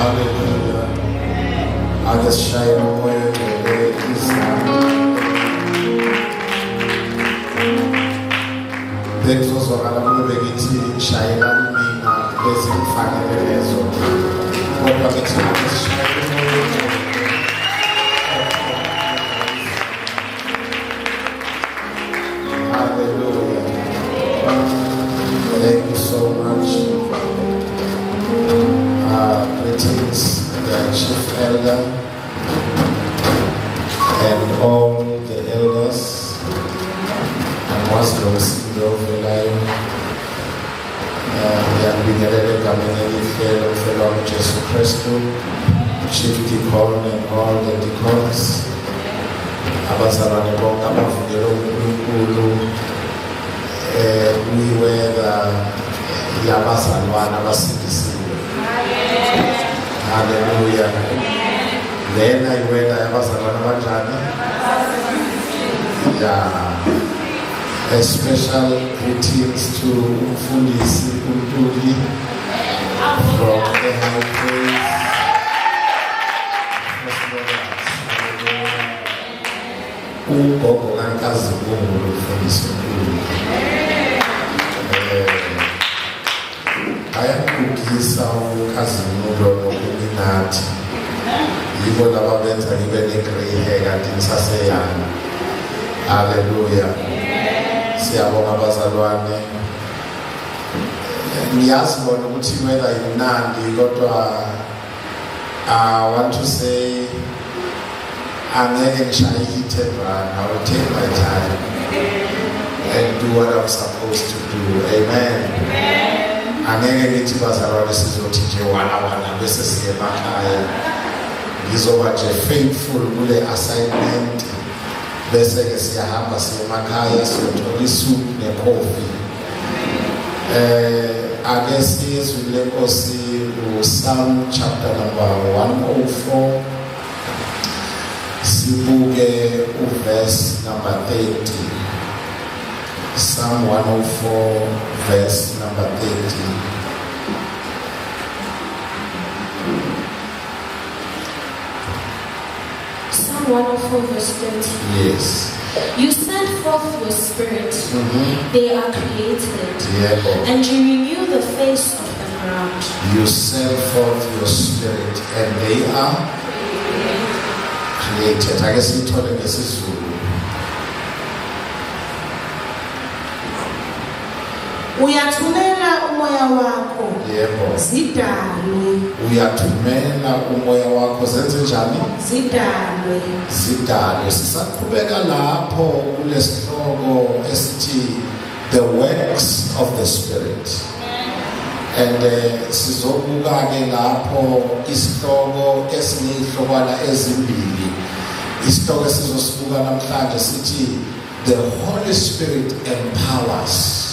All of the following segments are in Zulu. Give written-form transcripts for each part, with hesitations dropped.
Hallelujah. I just shine away his bekuzozwakala kube bekithi shayela mina ezimfanele lezo kodwa ngithi hallelujah. Thank you so much. Greetings, the chief elder and all the elders and Muslims in the overlay. Yangibingelele egameni elihle lomfelo wami Jesu Kristu, chief deacon and all the deacons, abazalwane bonke abavukela uNkulunkulu, uyiwela yabazalwane abasindisiwe. Hallelujah. Lena iwela yabazalwane abanjani? A special greetings to Umfundisi Untuli from the high praise. Ugogo kankazi Mbungulu Umfundisi Untuli. Ayakugisa ukazimulo nokuminathi. Yibo laba benza ngibe ne-grey hair kanti ngisaseyana. Hallelujah. Siyabonga abazalwane. Ngiyazi bona ukuthi wena imnandi kodwa I want to say angeke ngishaye i-Hebron. I will take my time and do what I'm supposed to do. Amen. Angeke ngithi bazalwane sizothi nje wana bese siye emakhaya. Ngizoba nje faithful kule assignment. Bese ke siyahamba siye emakhaya siyothola isuku nekhofi. Ake sizwe lenkosi uPsalm chapter number 104. Sibuke uverse number 30. Psalm 104 verse number 30. Psalm 104 verse 30. Yes. You send forth your spirit, they are created, and you renew the face of the ground. You send forth your spirit and they are created. I guess you told him this is true. Uyathumela umoya wakho. Yebo. Zidalwe. Uyathumela umoya wakho zenze njani? Zidalwe. Zidalwe. Sisaqhubeka lapho kulesihloko esithi the works of the spirit. And sizobuka ke lapho isihloko esinezihlokwana ezimbili. Isihloko sizosibuka namhlanje sithi the Holy Spirit empowers.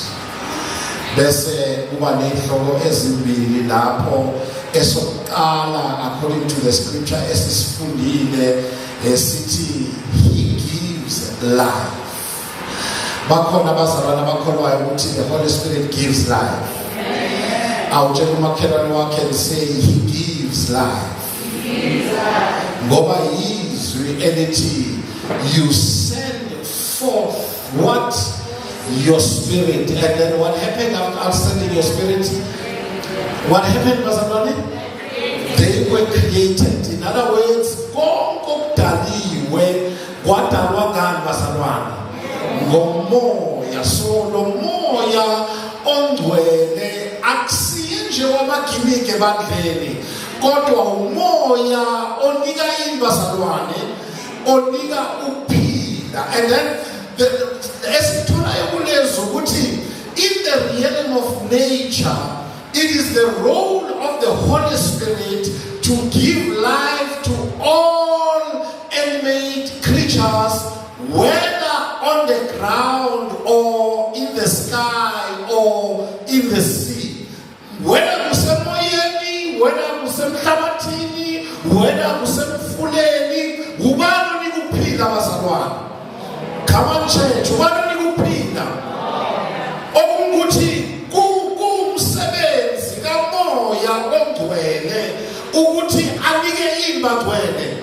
Bese kuba nezihloko ezimbili lapho esokuqala according to the scripture esifundile esithi he gives life. Bakhona abazalwane abakholwayo ukuthi the Holy Spirit gives life. Awutshela umakhelwane wakhe and say he gives life. Ngoba izwi elithi you send forth what? Your spirit. And then what happened after sending your spirit? What happened, bazalwane? They were created. In other words, konke okudaliwe kwadalwa ngani bazalwane? Ngomoya. So lo moya ongcwele akusiye nje wamagimike ebandleni kodwa umoya onika bazalwane onika ukuphila. And then in the realm of nature, it is the role of the Holy Spirit to give life to all animate creatures, whether on the ground or in the sky or in the sea. Whether kusemoyeni, whether kusemhlabathini, whether kusemfuleni, ubani nikuphila bazalwane. Come on church, ubani nikuphila. Okungukuthi kumsebenzi kamoya ongcwele ukuthi anike imbangcwele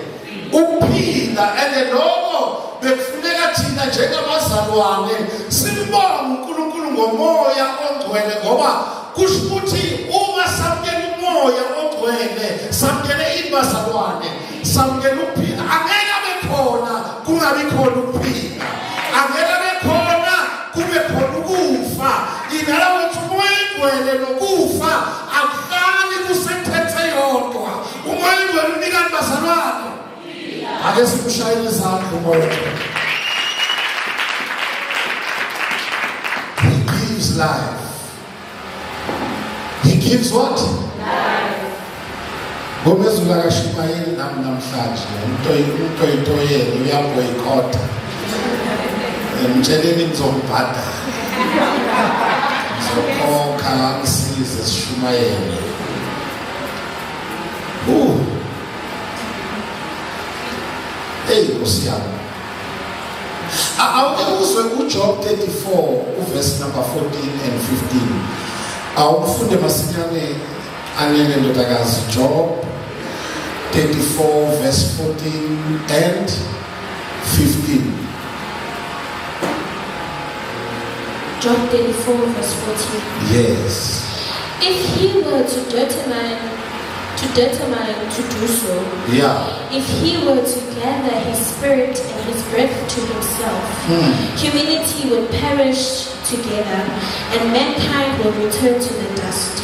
ukuphila and lokho bekufuneka thina njengabazalwane simbonge uNkulunkulu ngomoya ongcwele ngoba kusho ukuthi uma samkela umoya ongcwele samkele ibazalwane samkele ukuphila angeke abe khona kungabi khona ukuphila angeke abe khona kube khona ukufa inala wethu umoya ongcwele nokufa akufani kusethethe yodwa umoya ongcwele unika ibazalwane ake simushayele izandla umoya he gives life. He gives what? Life. Ngomezula kaShumayeli namhlanje umuntu oyitoyela uyaboycott. Emtsheleni ngizombhada. Ngizokhokha ngisize siShumayeli. Hey, Osiya. Awuzwe uJob 34 verse number 14 and 15. Awufunde masinyane anele ndodakazi Job 34 verse 14 and 15. Job 34 verse 14. Yes. If he were to determine to do so, if he were to gather his spirit and his breath to himself, humanity would perish together and mankind will return to the dust.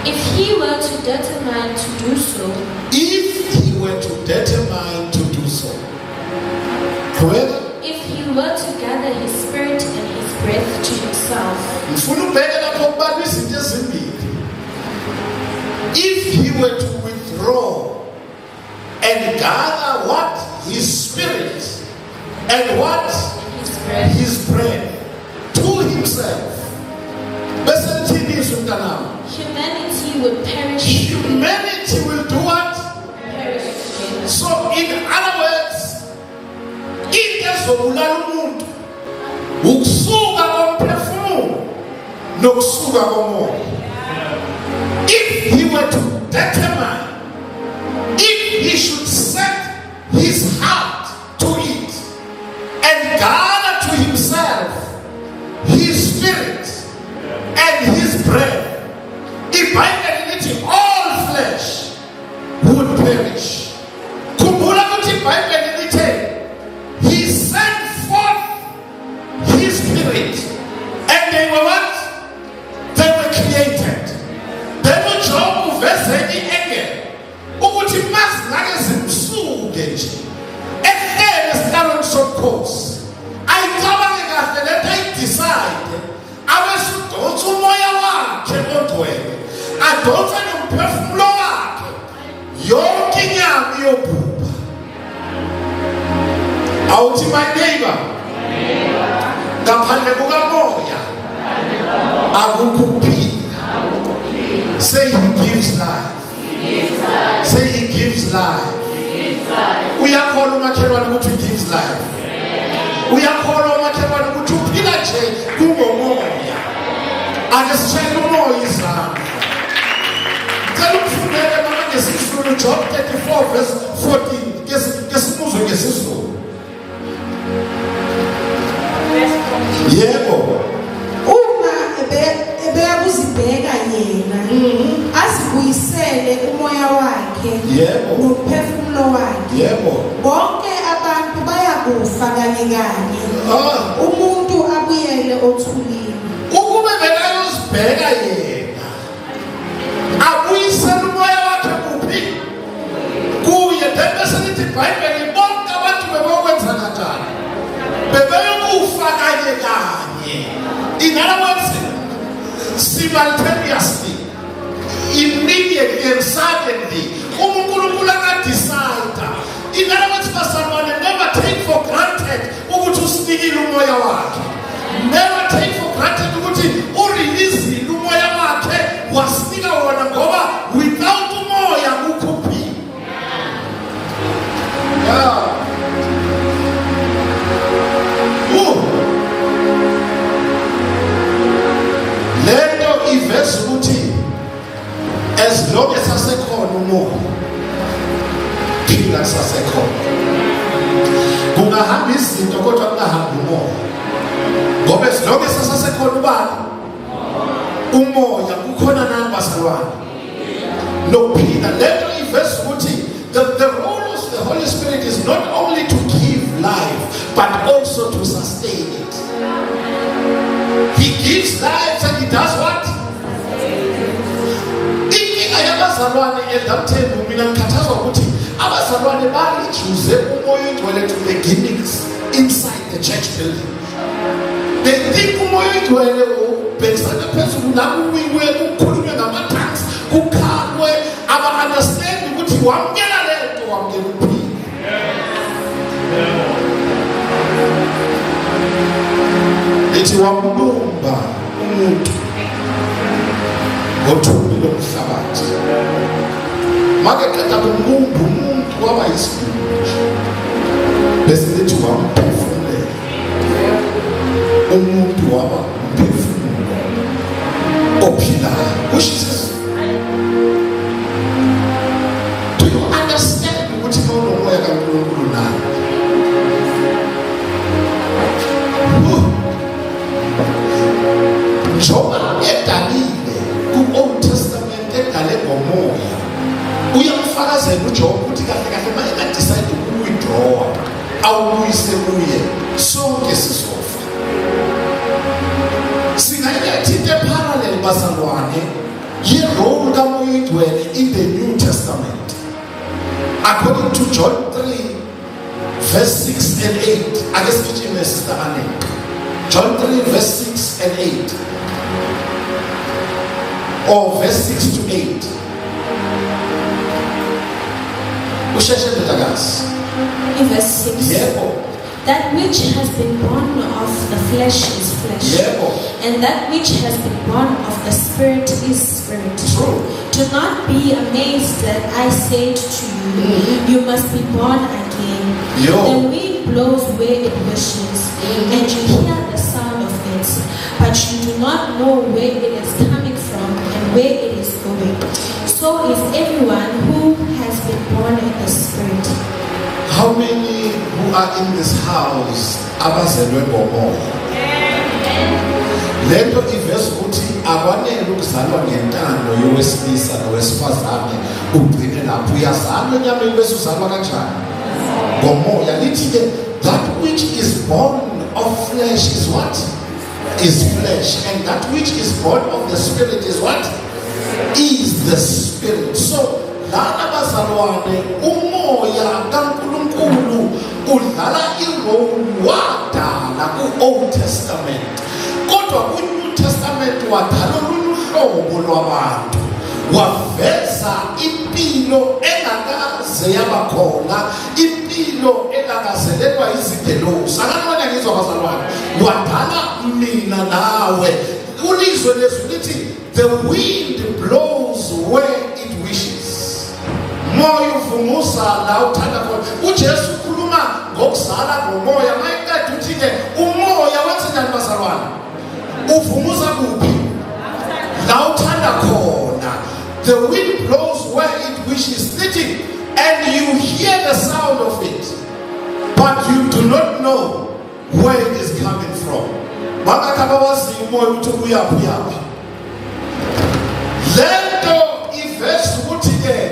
If he were to determine to do so, correct? If he were to gather his spirit and his breath to himself, if he were to withdraw and gather what? His spirit and what? His breath to himself, humanity would perish. Humanity will do what? Perish. So in other words, ingezobulala umuntu ukusuka komphefumulo nokusuka komoya. If he were to determine, if he should set his heart to it and gather to himself his spirit and his breath, if by any all flesh would perish. He sent forth his spirit and they were what? They were created. They were Job uveze ienge ukuthi mazinake zimsuke nje ehlele sitalweni somkhosi ayicabange kahle letha ayidecide abesudonsa umoya wakhe ogcwele adonsa nomphefumulo wakhe yonke inyama iyobhubha. Awuthi my neighbor ngaphandle kukamoya akukho ukuphila. Say he gives life. Say he gives life. Uyakholwa umakhelwane ukuthi he gives life. Uyakholwa umakhelwane ukuthi uphila nje kungomoya. Ake sitshele umoya izandla. Ngicela ukufundele mama ngesizulu Job 34 verse 14. Ngesibuzwe ngesizulu. Yebo. Ebeyakuzibheka yena azibuyisele umoya wakhe nophefumulo wakhe. Bonke abantu bayakufa kanye kanye. Umuntu abuyele othulini. Ukube bekayozibheka yena abuyisele umoya wakhe kuphi kuye bese lithi iBhayibheli bonke abantu bebokwenza kanjani bebeyokufa kanye kanye. In other words, simultaneously, immediately and suddenly, uNkulunkulu akadecide. In other words, bazalwane, never take for granted ukuthi usinikile umoya wakhe. Never take for granted ukuthi urelease umoya wakhe wasinika wona ngoba without umoya ukuphi. sisasekhona. Kungahamba izinto kodwa kungahambi umoya. Ngoba esilonke sisasekhona ubani? Umoya kukhona nani bazalwane? Nokuphila. Lento ivesi ukuthi the role of the Holy Spirit is not only to give life but also to sustain it. He gives life and he does what? Inkinga yabazalwane eldamthembu mina ngikhathazwa ukuthi abazalwane balijuze umoya ingcwele to the gimmicks inside the church building. They think umoya ingcwele ubhekisana phezulu nakuwiwe kukhulunywe ngama-tongues kukhalwe aba-understand ukuthi wamkela lento wamkela ukuphila. Lithi wambumba umuntu ngothuli lomhlabathi. Make qeda kumbumba umuntu waba yisikhulu. Bese lithi wamphefumulela. Umuntu waba umphefumulo ophilayo. Which is, do you understand ukuthi umoya kaNkulunkulu nayo? Njoba edalile ku-Old Testament edale ngomoya, uyamfakazela uJob ukuthi kahle kahle uma engadecide ukuwithdrawa awubuyise kuye sonke sizofa. Singayiletha into eparallel bazalwane ye-role kamoya ingcwele in the New Testament according to John 3 verse 6 and 8. Ake sigijime Sister Anne. John 3 verse 6 and 8. Or verse 6 to 8. In verse 6. That which has been born of the flesh is flesh, and that which has been born of the spirit is spirit. True. Do not be amazed that I said to you, you must be born again. The wind blows where it wishes, and you hear the sound of it, but you do not know where it is coming from and where it is going. So is everyone who has been born in the spirit. How many who are in this house abazelwe ngomoya? Lento ivesi ukuthi akwanele ukuzalwa ngentando yowesilisa nowesifazane ugcine lapho. Uyazalwa enyameni bese uzalwa kanjani? Ngomoya. Lithi-ke that which is born of flesh is what? Is flesh. And that which is born of the spirit is what? Is the spirit. So lana bazalwane umoya kaNkulunkulu udlala irole wadala ku-Old Testament, kodwa ku-New Testament wadala uhlobo lwabantu, waveza impilo engakaze yabakhona, impilo engakazelelwa izigelosi. Akanibona ngizwa bazalwane, wadala mina nawe. Ulizwe lezwi lithi the wind blows where it wishes. Moya uvumusa la uthanda khona. uJesu ukhuluma ngokuzala ngomoya. Mayekade uthi-ke umoya wenze njani bazalwane? Uvumusa kuphi? La uthanda khona. The wind blows where it wishes, sitting, and you hear the sound of it, but you do not know where it is coming from. Bangakabawazi umoya ukuthi uyaphi uyaphi. Lento ivesi ukuthi-ke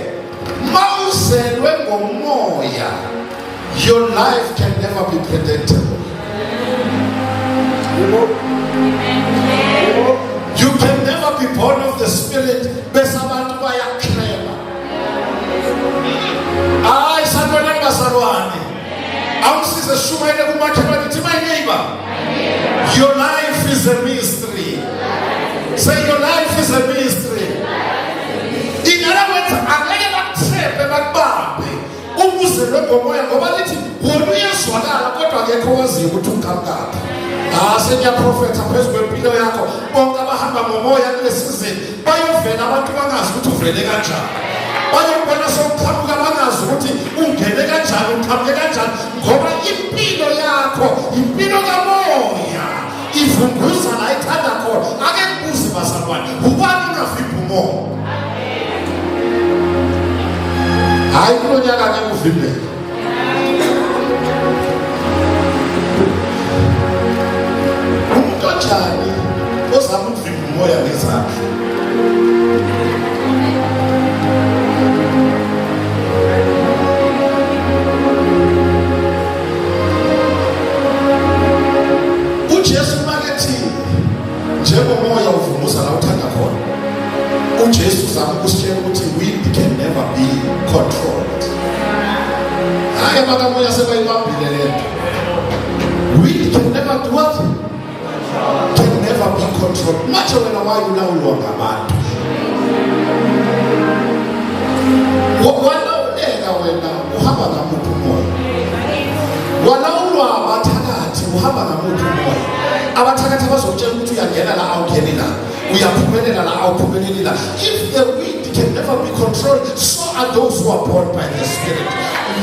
mawuzelwe ngomoya, your life can never be predictable. You can never be born of the spirit bese abantu bayaklema. Hayi sanibona bazalwane, awusize shumene kumakhelwane ukuthi my neighbor, your life is a mystery. Say your life is a mystery. In other words, angeke bakuthembe bakubambe ukuzelwe ngomoya, ngoba lithi wona uyazwakala kodwa akekho owaziyo ukuthi ukamkaphi. Sengiyaprofetha phezu kwempilo yakho, bonke abahamba ngomoya kule season bayovela abantu bangazi ukuthi uvele kanjani, bayobona sokuqhamuka bangazi ukuthi ungene kanjani, uqhamuke kanjani, ngoba impilo yakho impilo kamoya ivunguza la ithanda khona. Ake ngibuze bazalwane, ubani ungavimba umoya? Hayi kulo nyaka ngeke uvimbe. kanjani ozama ukuvimba umoya ngezandla? uJesu makethi njengomoya uvumuza la uthanda khona, uJesu uzama ukusitshela ukuthi wind can never be controlled. Hayi bakamoya sebayibambile lento. Wind can never do what? Can never be controlled. Manje wena wayulawulwa ngabantu. Walawuleka wena uhamba ngamuphi umoya? Walawulwa abathakathi uhamba ngamuphi umoya? Abathakathi bazokutshela ukuthi uyangena la awungeni la, uyaphumelela la awuphumeleli la. If the wind can never be controlled, so are those who are born by the Spirit.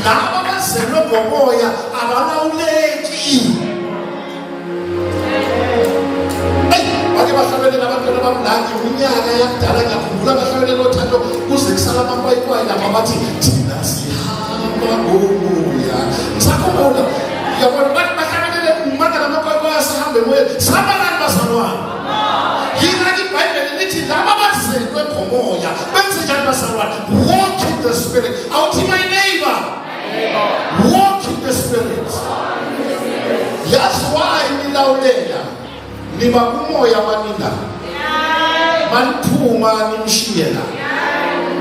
Laba bazelwe ngomoya abalawuleki. Bake bahlabelela abantwana bamlanga iminyaka yakudala ngiyakhumbula bahlabelela othando kuze kusala amakwayikwayi lapha bathi thina sihamba ngomoya. Ngisakhumbula yabona bathi bahlabelele umandla amakwayikwayi asihambe emoyeni. Sihamba ngani bazalwane? Yini iBhayibheli lithi laba bazelwe ngomoya benze njani bazalwane? Walk in the Spirit. Awuthi my neighbor, walk in the Spirit. That's why nilawulela niba kumoya manila maniphuma nimshiyela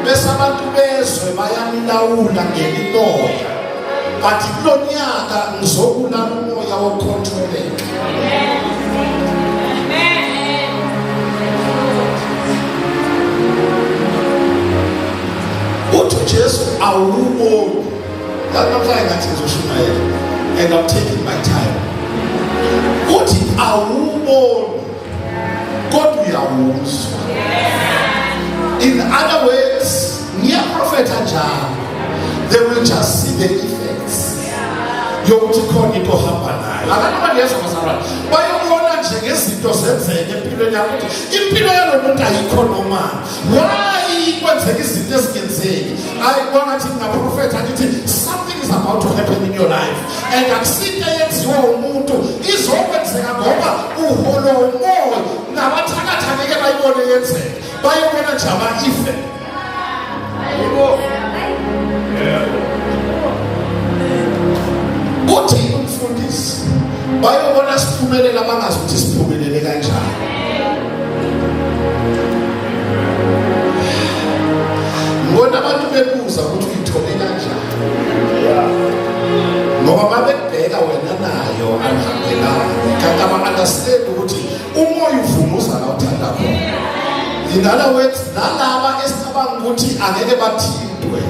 bese abantu bezwe bayanilawula ngemimoya, but kulonyaka ngizobula umoya wokucontroleka. Uthi Jesu awuboni namhlanje ngathi ngizoshumayela and I'm taking my time. Uthi awuboni kodwa uyawuzwa. In other words, ngiyaprofetha njalo, they will just see the effects yokuthi khona into ohamba nayo. Abantu bayezwa bazalwane bayobona nje ngezinto zenzeke empilweni yakho ukuthi impilo yalo muntu ayikho noma why kwenzeka izinto ezingenzeki. Ayibona ukuthi ngingaprofetha ngithi something is about to happen in your life and akusinto eyenziwa umuntu izokwenzeka ngoba uholo umoya nabathakatha ngeke bayibone yenzeka, bayobona nje ama-ife. Uthi umfundisi bayobona siphumelela bangazi ukuthi siphumelele kanjani. Ngona abantu bebuza ukuthi uyithole kanjani, ngoba babebheka wena nayo anihambelani kanti aba-understand ukuthi umoya uvumuza la uthanda khona. In other words, nalaba esicabanga ukuthi angeke bathintwe,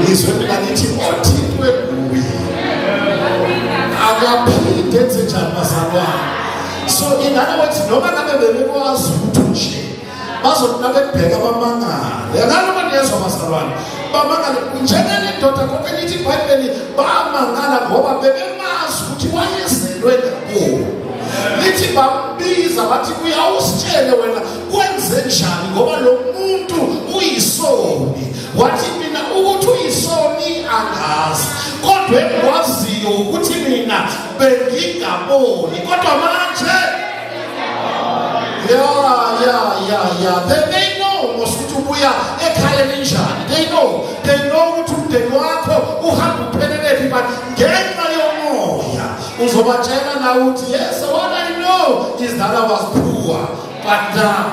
ngizwe mina ngithi othintwe kuye akaphinde enze njani bazalwane. So in other words, noma ngabe bebekwazi ukuthi nje bazothi nabebheka bamangale. Noma niyezwa bazalwane bamangale njengale ndoda konke lithi iBhayibheli bamangala ngoba bebemazi ukuthi wayezelwe kubo. Lithi bambiza bathi uyawusitshele wena kwenze njani ngoba lo muntu uyisoni. Wathi mina ukuthi uyisoni angazi, kodwa engikwaziyo ukuthi mina bengingaboni kodwa manje they know ukuthi ubuya ekhaya linjani. They know ukuthi umndeni wakho uhamba uphelelephi, but ngenxa yomoya uzobatshela na ukuthi yes, what I know is that I was poor but now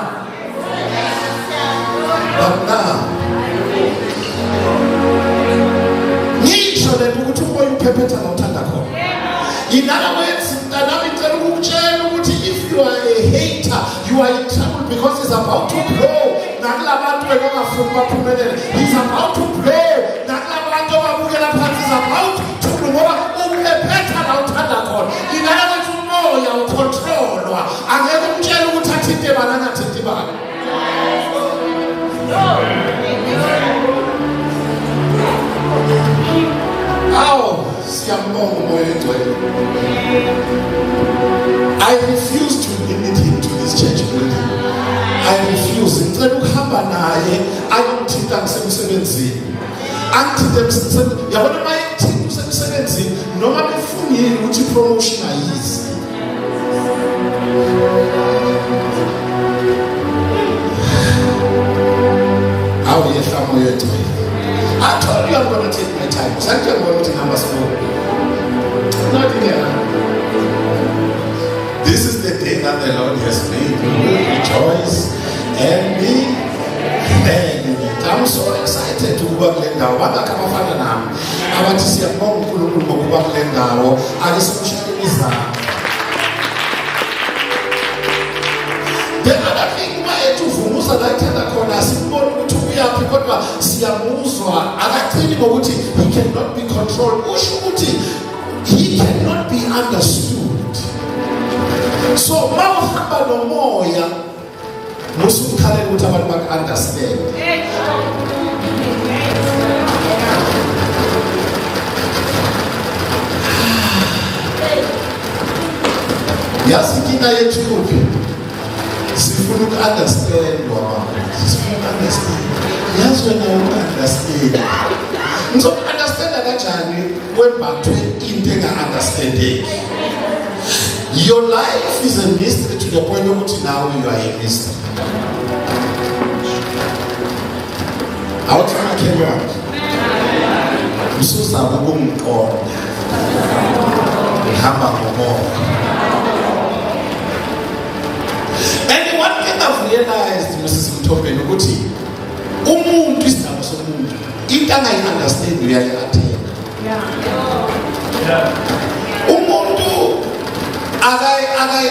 ngisho lento ukuthi umoya uphephetha la uthanda khona. In other words, mntanami ngicela ukukutshela ukuthi if you are a hater, you are in trouble because he's about to blow. Nakulabantu bengafuni baphumelele, he's about to blow. Nakulabantu ababukela phansi, he's about to blow ngoba uphephetha la uthanda khona. In other words, umoya ucontrolwa, angeke umtshele ukuthi athinte bani angathinti bani. I refuse to limit him to this church building. I refuse. Ngicela ukuhamba naye ayongithinta ngisemsebenzini. Angithinte emsebenzini. Yabona mayengithinta emsebenzini noma befungile ukuthi promotion ayizi. I told you I'm going to take my time. So I'm going to number 4. Not here. This is the day that the Lord has made. We will rejoice and be glad in it. I'm so excited to work in now. What I come over now? I want to see a mom who will work in now. I just want to is that. The other thing, my to Fumusa like that corner, symbol to be a people, Siamuzwa, and I tell you, he cannot be controlled. He cannot be understood. So, Mawahaba no more, Muslim Khaled would have understand. Yes, he can't Sifunu understand understand. Yes, when I understand. So understand that journey went back to understanding. Your life is a mystery to the point of which now you are a mystery. How can I carry on? So and one thing I've realized, Mrs. Mtope, Noguti, umuntu isizabo somuntu, into I understand reality. Umuntu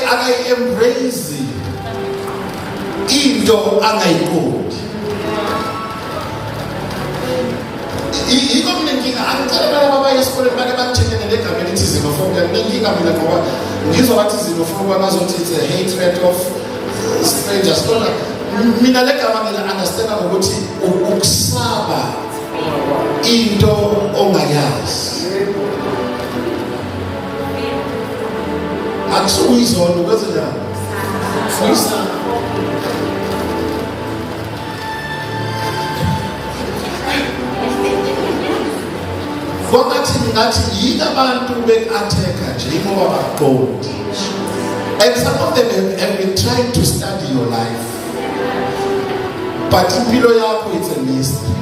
I embrace into angayikho. Iko mninkinga angicela baba yesikole bake bakuthekele legameni ethi xenophobia ninkinga mina ngoba ngizowathi xenophobia bazothi it's a hatred of strangers. Mina legama ngila understand ukuthi ukusaba into ongayazi. Akusuyizona ukwenzenjani? Uyisaba. Ngathi yini abantu be-attacker nje ngoba baqondi. And some of them have been trying to study your life. But impilo yakho it's a mystery.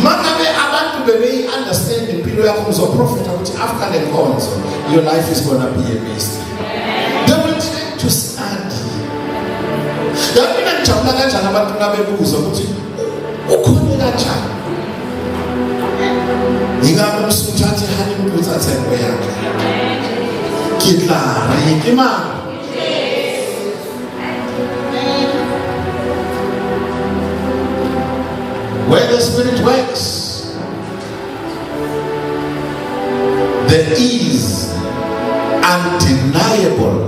Mangabe abantu bebe-understand impilo yakho uzoprofita ukuthi after the konzo your life is going to be a mystery. They will try to study. Yabona ngijabula kanjani abantu nabebuza ukuthi ukhona kanjani? Ngingabe umsuthathi hani umuntu athengo yakhe. Kitlari imali. Where the Spirit works, there is undeniable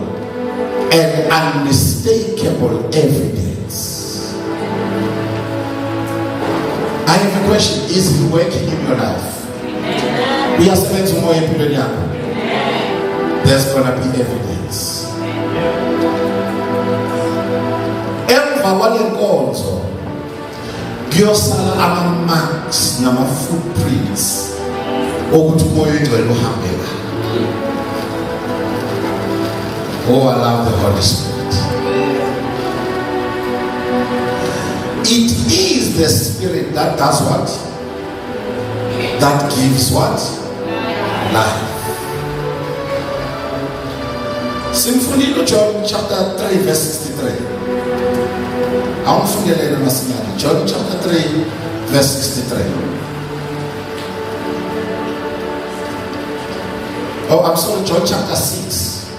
and unmistakable evidence. I have a question. Is He working in your life? We are spending more in there's going to be evidence. Emva kwalenkonzo kuyosala ama-marks nama-footprints ukuthi umoya oyingcwele uhambela. Oh, I love the Holy Spirit. It is the Spirit that does what? That gives what? Life. Symphony John chapter 3 verse 63. John chapter 3 verse 63. Oh, I'm sorry, John chapter 6.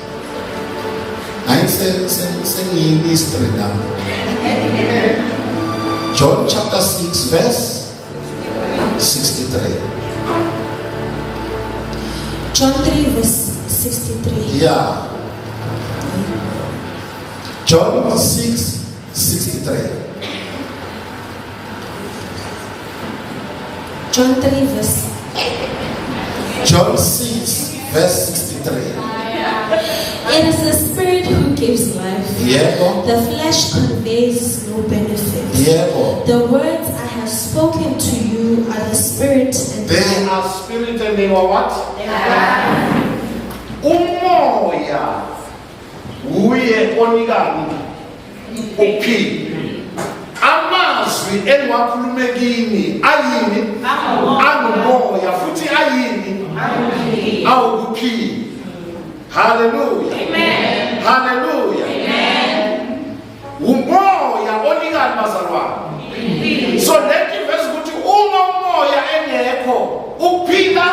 I ain't saying history now. John chapter 6 verse 63. John 3 verse 63. Yeah. John 6 63. John 3 verse. John 6 verse 63. It is the Spirit who gives life. Yeah. The flesh conveys no benefit. Yeah. The words I have spoken to you are the Spirit and they are spirit and they are what? Umoya uye onikani uphile amazwi engiwakhulumekini ayini angumoya futhi ayini awukuphila. Hallelujah. Amen. Hallelujah. Amen. Umoya onikani bazalwane. So let me verse ukuthi uma umoya engekho ukuphila.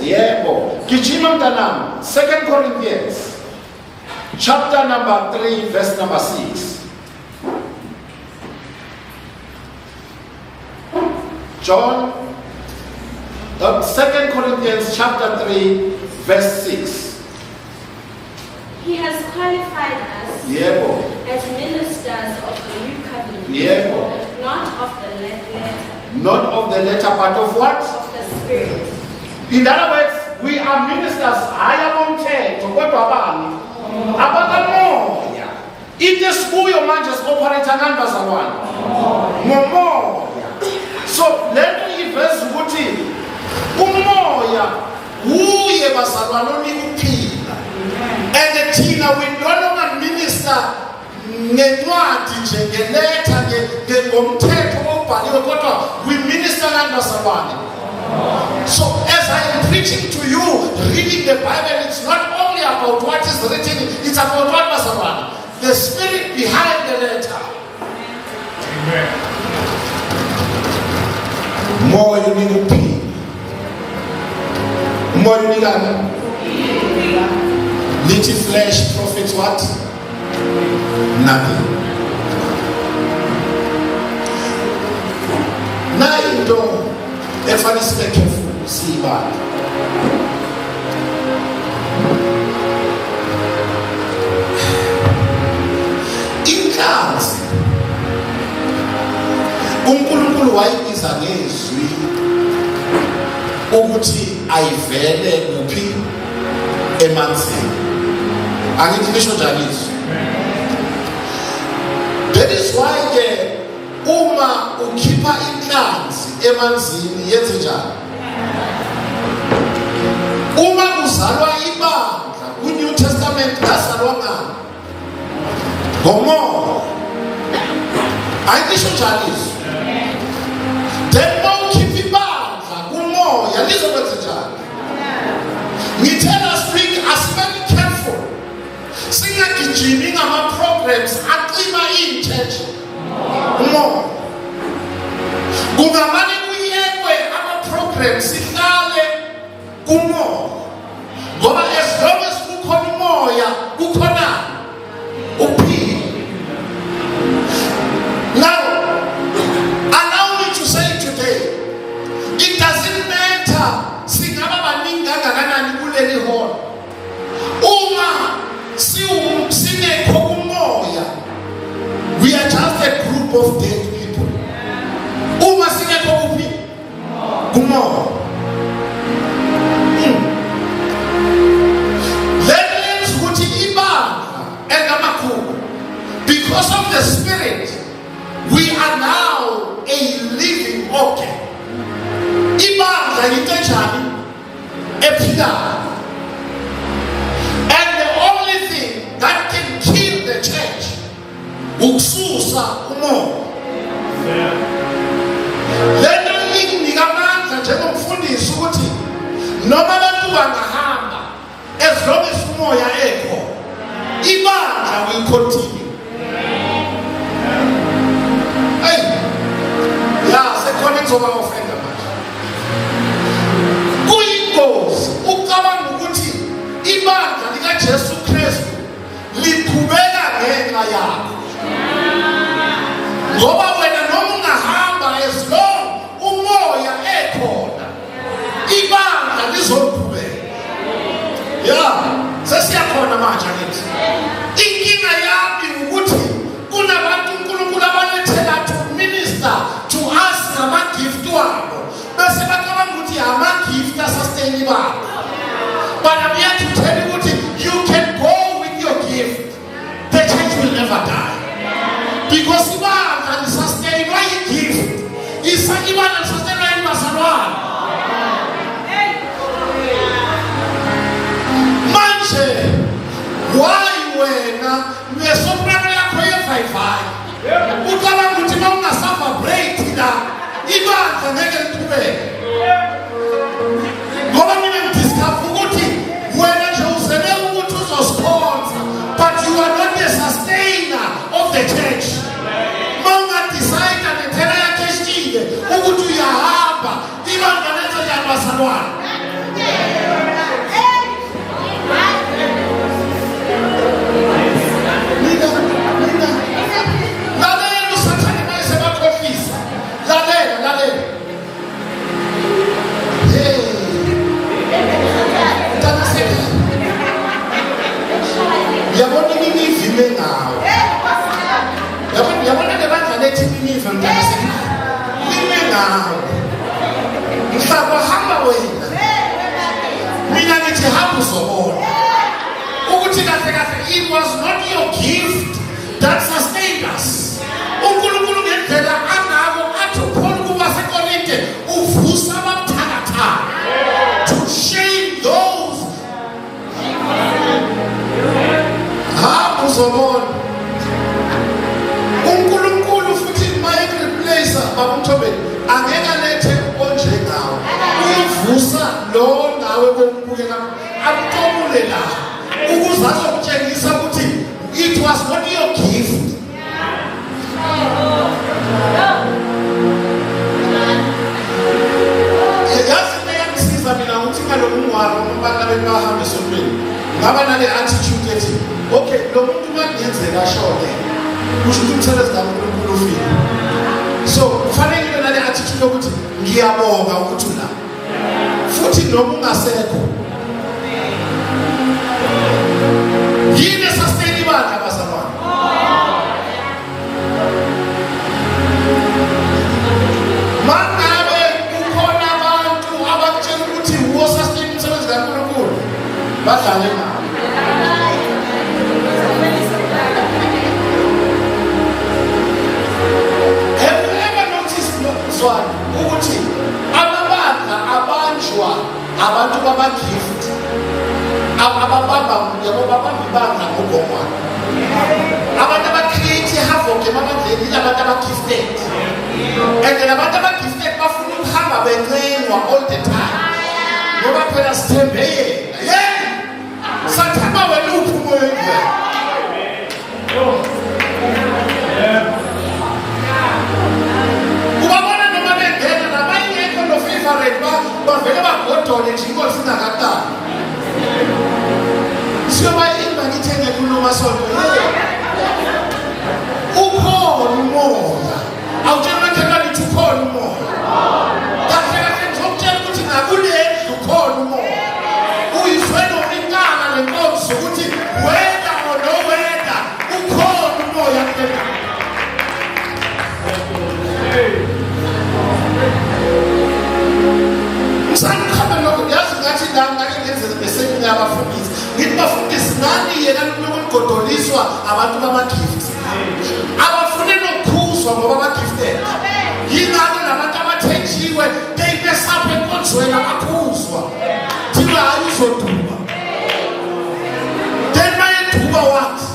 Yebo. Gijima mntanami. 2 Corinthians chapter number 3 verse number 6. John 2 Corinthians chapter 3 verse 6. He has qualified us as ministers of the new covenant, not of the letter. Not of the letter, but of what? Of the Spirit. In other words, we are ministers. I am on to go to Abani. Abakamoya. It is who your man just operating on Bazawan. Momoya. So let me verse Guti. Umoya. Uye Bazawan only upila. And the Tina we no longer minister. Ngenwadi njengeleta ngomthetho obhaliwe kodwa we minister nandasabani. So as I am preaching to you, reading the Bible, it's not only about what is written, it's about what was about the spirit behind the letter. Amen. More you need to be. More you need to little flesh profits what? Nothing. Now you don't. If I is careful, see bad. In class, uNkulunkulu wayibiza ngezwi ukuthi ayivele kuphi emanzini. Angithi nisho njani izwi? That is why uma ukhipha inhlanzi emanzini yenze njani? Uma kuzalwa ibandla ku-New Testament lazalwa ngani? Ngomoya. Ayisho njani izwi? Then mawukhipha ibandla kumoya lizokwenza njani? Ngithe last week asibeni careful. Singagijimi ngama-programs acima in-church. Umoya. Kungamane kuyekwe ama-programs sihlale kumoya. Ngoba as long as kukhona umoya, kukhona uphilo. Now, allow me to say today, it doesn't matter singaba baningi kangakanani kuleli hall. Uma singekho kumoya, we are just a group of dead people. Uma singekho kuphi? Kumoya. Let's put because of the Spirit, we are now a living organ. Ibandla yintetshani ephila. And the only thing that can kill the church ukususa umoya. Lento inginika amandla njengomfundisi ukuthi noma abantu bangahamba as long as umoya ekho ibandla will continue. Hey, yeah, sekhona ngizoba offender manje. Kuyingozi ucabanga ukuthi ibandla likaJesu Kristu liqhubeka ngenxa yakho. Ngoba wena noma ungahamba as long umoya ekhona ibandla lizoqhubeka. Yeah, sesiyakhona manje akithi. Inkinga yami ukuthi kunabantu uNkulunkulu abalethela to minister to us ngama-gift wabo bese bacabanga ukuthi ama-gift asustainable. But I'm here to tell you ukuthi you can go with your gift, the church will never die. Because ibandla lisustainwa yi-gift, ibandla lisustainwa yimazalwane. Manje why wena nesoprano yakho ye-5-5 angeke liqhubeke. Ngoba mina ngidiscover ukuthi wena nje uzele ukuthi uzosponsor, but you are not the sustainer of the church. Mawunga decide nethela yakhe esithile ukuthi uyahamba ibanga lethu labazalwane. Yabona imivime ngawo. Yabona lebandla lethi imiva mntasekhaya. Ime ngawo. Mhlaba hamba wena. Mina ngithi hamba uzobona. Ukuthi kahle kahle it was not your gift that sustained us. uNkulunkulu ngendlela angako athi uPaul kuba seKorinte uvusa abamthakatha to shame those uzobona. uNkulunkulu futhi maye replace babumthobeni angeke alethe onje ngawo. Uyivusa lo nawe kombukela akutobule la ukuze azokutshengisa ukuthi it was not your gift. Yazi ngiyangisiza mina ukuthi ngaloku ngwaro umbala bebahambe sontweni ngaba nale attitude ethi okay lo muntu mangiyenzeka shone kusho ukuthi umsebenzi kaNkulunkulu ufile. So kufanele nale attitude ukuthi ngiyabonga ukuthi la futhi noma ungasekho yini sustain ibandla abazalwane. Mangabe ukhona abantu abakutshela ukuthi wo sustain umsebenzi kaNkulunkulu badlale nawo. Ukuthi amabandla abanjwa abantu baba-gift ababamba ibandla ngogomwa. Abantu aba-create havoc emabandleni abantu aba-gifted, and then abantu aba-gifted bafuna ukuhamba bencenwa all the time ngoba phela sithembe yena. Sathemba wena uphi umoya. Bavele bagodole nje inkosi ingakaqali. Siyoba imba ngithenge kuloma sonto. Ukhona umoya. Awutshela ukuthi lithi ukhona umoya. Kahle kahle ngizokutshela ukuthi nakuleli ukhona umoya. Uyizwe nominkana lenkonzo ukuthi wena nowena ukhona umoya kulela. Sankhamba lokho yazi ngathi la ngake ngenze beseminya abafundisi. Ngithi bafundisi nani yena lokugodoliswa abantu bama-gifts. Abafune nokukhuzwa ngoba ba-gifted. Yingakho nabantu abathenjiwe beyibesapha enkonzweni abakhuzwa. Thina hayi uzoduba. Then mayeduba wathi.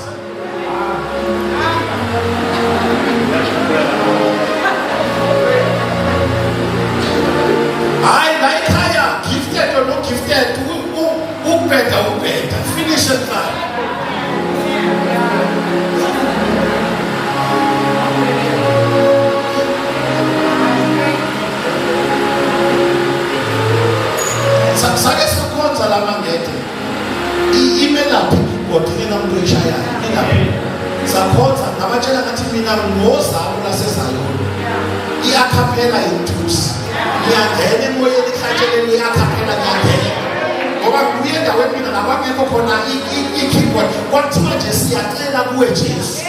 Hayi la ekhaya gifted or not gifted ubheda finish it now. Sake sokhonza la mangete imelaphi kodwa ngena umuntu eshaya imelaphi sakhonza ngabatshela ngathi mina ngozalo lasezayona iacapella inthusi ngiyangena emoyeni ehlatsheleni iacapella ngiyangena ngoba kuye endaweni mina nabangekho khona i-keyboard kwathiwa nje siyacela kuwe Jesu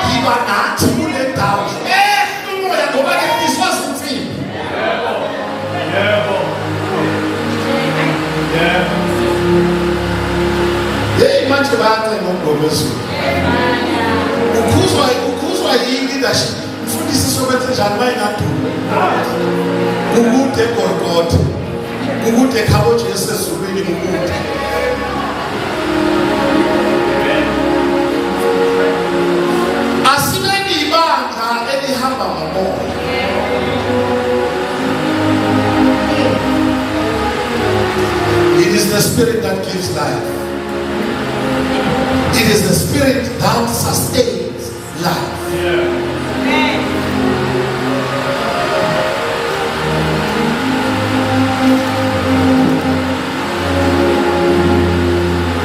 yiba nathi kule ndawo umoya ngoba ke iswazi imfimbi. Yebo. Hey manje bathi ngomgomezulu ukhuzwa yi-leadership mfundisi sobenze njani bayingadumo kukude eGolgotha kukude eKhaboje esezulwini kukude asibeni ibandla elihamba ngomoya spirit that gives life. It is the spirit that sustains life.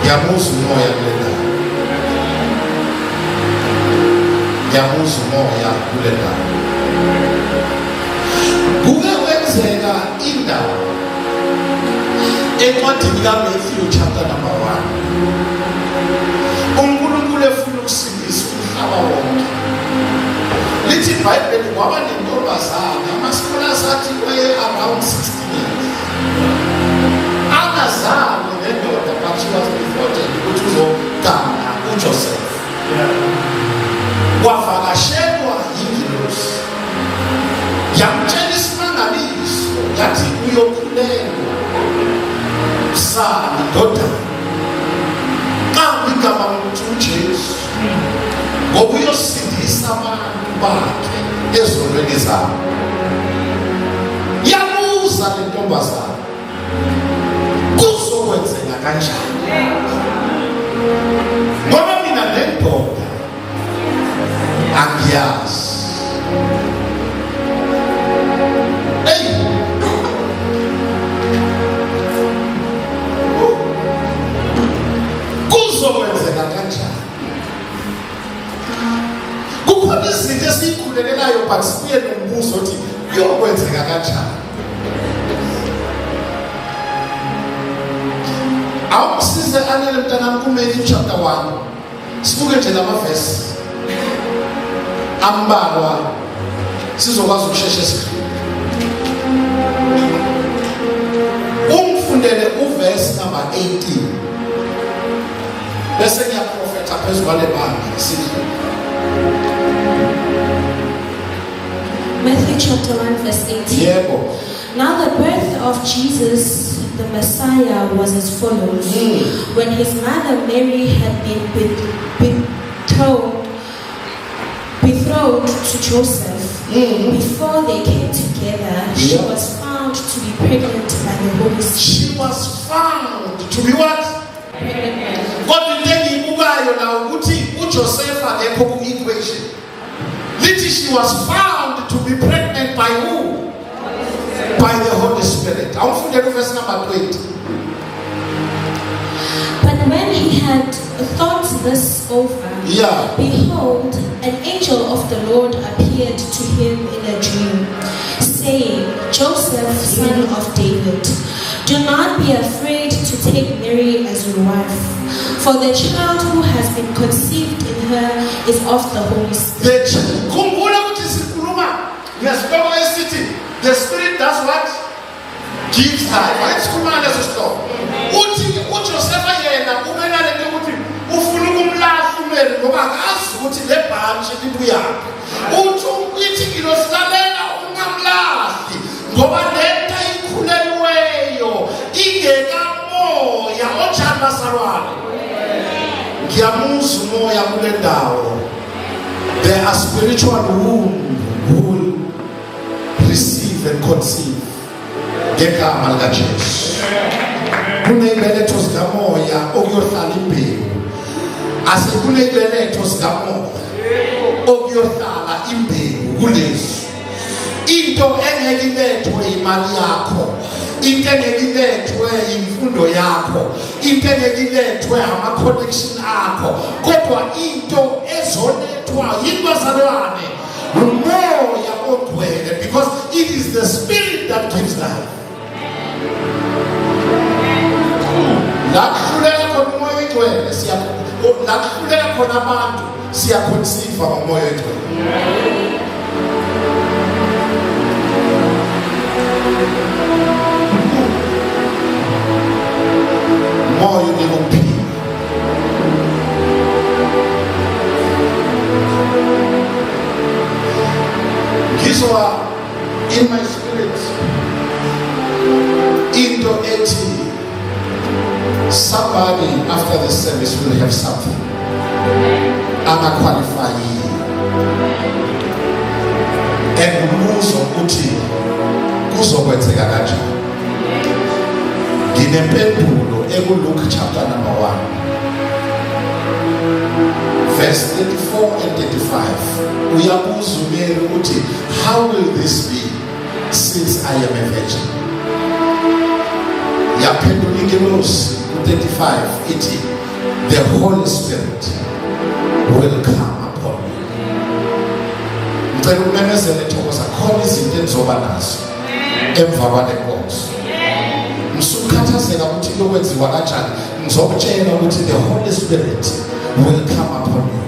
Yamuzu moya kulenda. Yamuzu moya kulenda. Kuke kwenzeka indawo encwadini kaMatthew chapter number 1. uNkulunkulu efuna ukusindisa umhlaba wonke. Lithi iBhayibheli kwaba nentombazana ama-scholars athi waye around 16 years. Angazalwa nendoda but she was betrothed ukuthi uzogana uJoseph. Wavakashelwa yingilosi. Yamtshela isimangaliso yathi uyokhulelwa. Sana ndodana. Kambe igama lokuthi uJesu. Ngoba uyosindisa abantu bakhe ezonweni zabo. Yamuza le ntombazana. Kuzokwenzeka kanjani? Ngoba mina nendoda angiyazi. Kuzokwenzeka kanjani? Kukhona izinto esikhulelelayo but sibuye nombuzo othi kuyokwenzeka kanjani? Awusize anele mntanami kuMatthew chapter 1. Sibuke nje lamavesi ambalwa sizokwazi ukusheshe sikho. Umfundele uverse number 18. Bese ngiyaprofeta phezu kwale banga sithi Matthew chapter 1 verse 18. Yebo. Now the birth of Jesus the Messiah was as follows. When his mother Mary had been betrothed to Joseph, before they came together, she was found to be pregnant by the Holy Spirit. She was found to be what? Pregnant. God intending ugayo na ukuthi uJoseph akekho ku equation. Lithi she was found to be pregnant by who? By the Holy Spirit. Awufundele verse number 20. But when he had thought this over, behold, an angel of the Lord appeared to him in a dream, saying, Joseph, son of David, do not be afraid to take Mary as your wife, for the child who has been conceived in her is of the Holy Spirit. The Spirit does what? Gives life. Let's come on, let's stop. Joseph yena kumele lento ukuthi ufuna ukumlahla uMary ngoba akazi ukuthi le branch libuyaphi. Uthi ngilosilalela ungamlahli ngoba lento ikhulelweyo ingekamoya ojamba salwane. Ngiyamuza umoya kule ndawo. There are spiritual wombs who will receive and conceive. Ngegama likaJesu. Kunezibeletho zikamoya okuyohlala imbewu. Asekunezibeletho zikamoya okuyohlala imbewu kulezi. Into engeke ilethwe imali yakho, into engeke ilethwe imfundo yakho, into engeke ilethwe ama connection akho, kodwa into ezolethwa yinbazalwane umoya ogcwele, because it is the Spirit that gives life. Lakuhlulela khona umoya ogcwele lakuhlulela khona abantu siyakhonsiva ngomoya ogcwele. Moya unokuphila. Ngizwa in my spirit into ethi somebody after the service will have something. I'm qualifying. And kuzo ukuthi kuzokwenzeka kanjani. ngempendulo ekuLuke chapter number 1 verse 34 and 35 uyabuza uMary ukuthi how will this be since I am a virgin? Yaphendula ingelosi ku-35 ithi the Holy Spirit will come upon you. Ngicela ukumemezela ethokoza khona izinto endizoba nazo emva kwale nkonzo. Msukhathazeka ukuthi lokwenziwa kanjani, ngizokutshela ukuthi the Holy Spirit will come upon you.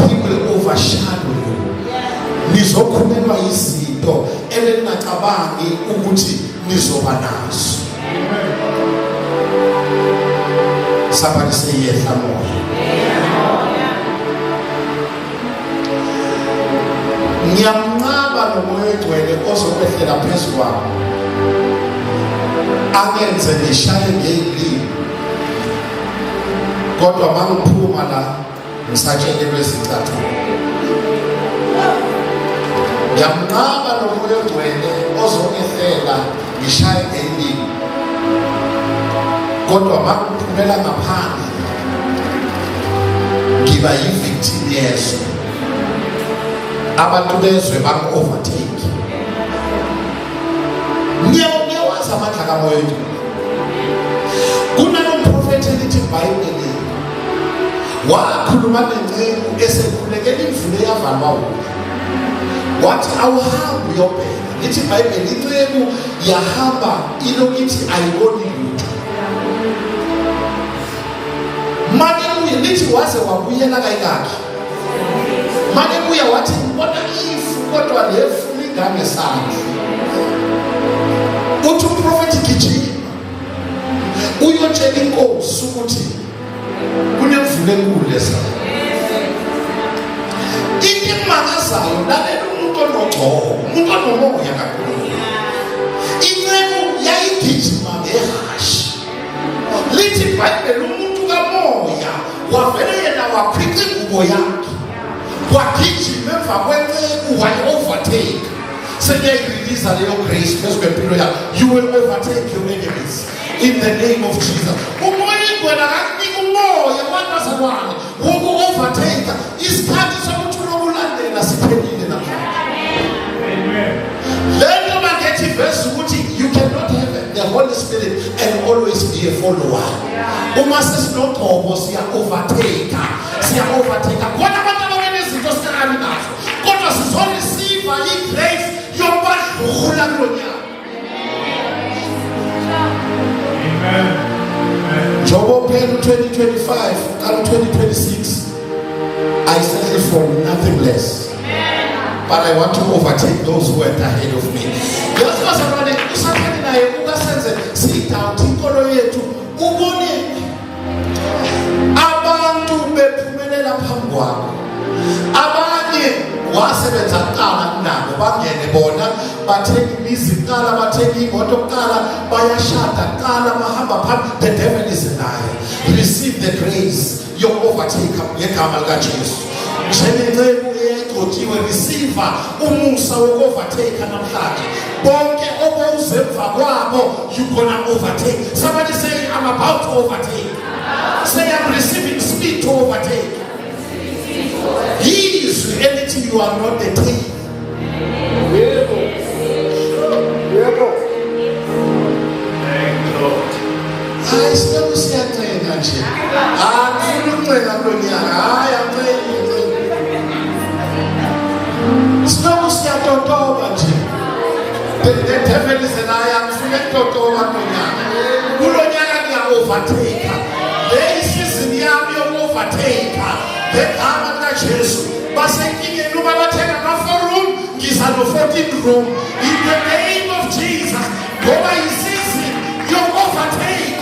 He will overshadow you. Nizokhulelwa izinto eningacabangi ukuthi nizoba nazo. Somebody say yes, Lord. Ngiyamnqaba nomoya ogcwele ozokwehlela phezu kwami. Angenze ngishaye ngeyilimi. Kodwa mangiphuma la ngisatshelelwe izicathulo. Ngiyamnqaba nomoya ogcwele ozokwehlela ngishaye ngeyilimi. Kodwa makuphumela ngaphandle ngiba yi-victim yeso. Abantu bezwe bangu-overtake. Ngiyawazi amandla kamoya ogcwele. Kunanomprofethi elithi eBhayibhelini wakhuluma nenceku esekhulekela imvula eyavalwa wona. Wathi awuhambi uyobheka. Lithi iBhayibheli inceku yahamba ilokithi ayiboni lutho. Makebuye lithi waze wabuyela kayikakhe. Makebuye wathi ngibona ifu kodwa lefu lingane sakhe. Uthi umprofethi gijima uyotshela inkosi ukuthi kunemvula enkulu lesana. Inkimangazayo lalela umuntu onogcobo, umuntu onomoya kakhulu. Inceku yayigijima ngehashi. Lithi iBhayibheli umuntu kamoya wavele yena wakhwica ingubo yakhe. Wagijima emva kwenceku wayi-overtake. Sengiyayireleasa leyo grace phezu kwempilo yakho. You will overtake your enemies in the name of Jesus. Umoya igwela akakunika umoya kwantazalwane woku-overtake. Isikhathi sokuthi unokulandela siphelile namhlanje. Lento mangethi verse ukuthi you cannot have the Holy Spirit and always be a follower. Uma sesinogcobo siya-overtake. Khona abantu abanezinto singabi nazo, kodwa sizoreceive i-grace yokubadlula kulo nyaka. Njengoba uphela 2025 kalo 2026, I settle for nothing less. But I want to overtake those who are ahead of me. Yosibazalwane usatheni naye ukasenze sidawuthi inkolo yethu ubone abantu bephumelela phambi kwakho. Abanye wasebenza kuqala nabo bangene bona bathenga imizi kuqala, bathenga imoto kuqala, bayashada kuqala, bahamba phambi. The devil is a liar. Receive the grace yoku-overtake ngegama likaJesu. Njengenceku eyayigcotshiwe, receive umusa woku-overtake namhlanje. Bonke obuzemva kwabo you gonna overtake. Somebody say I'm about to overtake. Say I'm receiving speed to overtake. He is reality, you are not the tail. Hayi sicela siyacenga nje. Angifuni ukuncela kulo nyaka. Hayi angiceli. Sicela siyatotoba nje. The devil is a liar. Angifuni ukutotoba kulo nyaka. Kulo nyaka ngiya-overtake. Le season yami yoku-overtake. Ngegama likaJesu basenkingeni uma bathenga ama-4 room ngiza no-14 room in the name of Jesus, ngoba isizini yoku-overtake.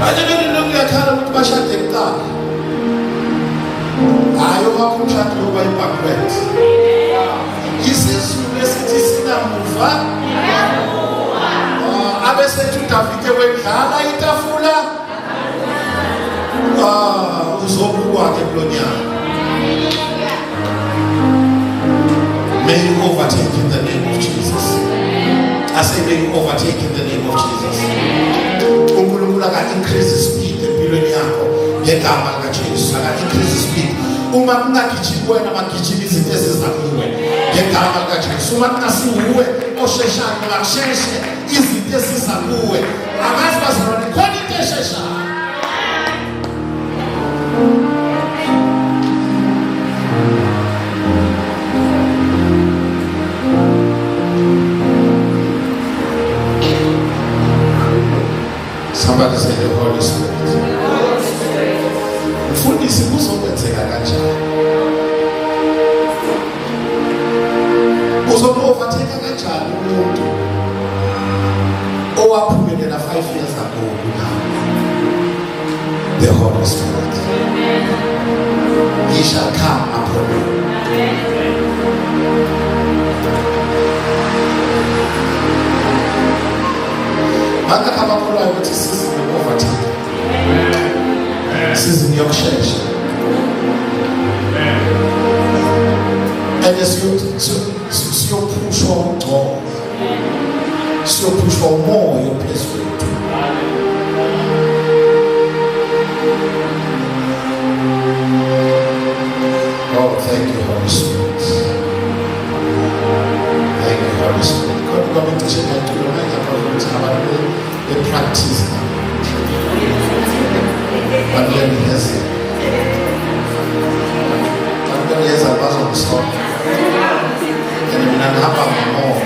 Bajebeni nokuyakhala ukuthi bashade kuqala. Hayi okwakho umshado yokuba yi-backward. Isizulu esithi sinamuva abesethu uDavide wedlala itafula uzobukwa ke kulo nyaka. May you overtake in the name of Jesus. I say may you overtake in the name of Jesus. uNkulunkulu aka-increase speed empilweni yakho ngegama likaJesu. Aka-increase speed. Uma kungagijimi wena magijima izinto eziza kuwe ngegama likaJesu. Uma kungasiwuwe osheshayo makusheshe izinto eziza kuwe. Akazi bazalwane khona into esheshayo. Somebody say the Holy Spirit. Mfundisi kuzokwenzeka kanjani? Uzomu-overtake kanjani umuntu owaphumelela 5 years ago now? The Holy Spirit. He shall come upon you. Maka kama kuna yote sisi ni overtake. Sisi ni yokushesha. And sio pushwa mto. Sio pushwa more your place for it. Oh, thank you, Holy Spirit. Thank you, Holy Spirit. God coming to change my the practice but then he has it. But then he has a buzz on the stop. And then I have more.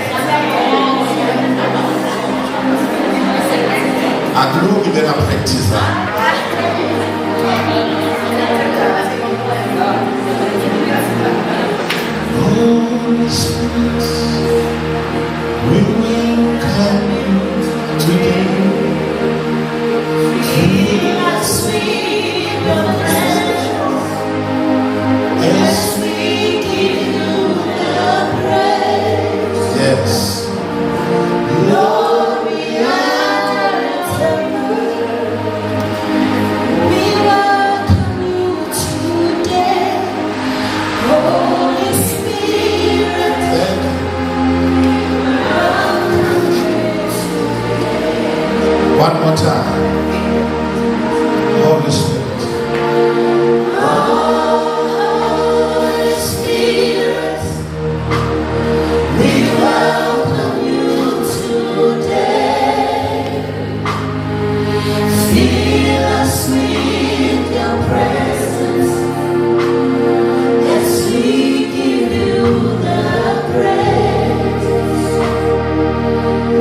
I grew with them a practice. Holy Spirit, we welcome you today. Feel us with your presence as we give you the praise. Yes. Lord, we enter you. We welcome you today. Holy Spirit. Thank you. One more time. Holy Spirit. Holy Spirit. We welcome you today. Fill us with your presence as we give you the praise.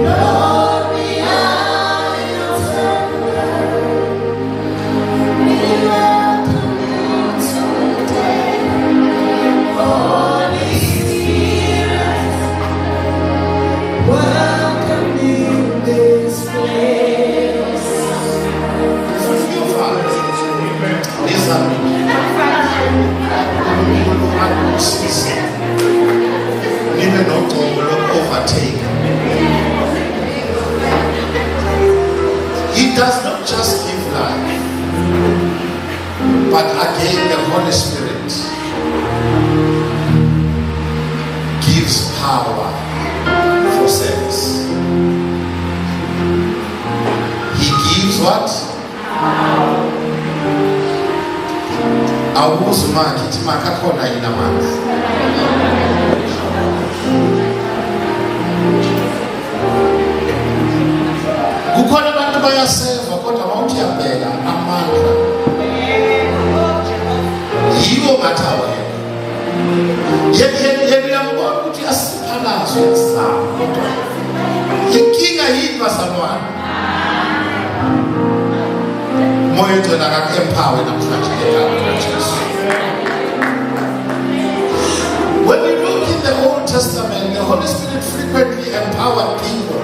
Lord, we are your temple. We welcome you today. Holy Spirit, welcome in this place. Listen. Even not to overtake. He does not just give life, but again the Holy Spirit gives power for service. He gives what? Awuzumaki timakakona inamanzi. Kukhona abantu bayaseva kodwa mawuthiyabheka amandla yiwo mathawa yebuyambona ukuthi asiphalazwe isizamo kodwa inkinga yini bazalwane? Moya ngcwele akaku-empower namhlanje ngegama likaJesu. When we look in the Old Testament, the Holy Spirit frequently empowered people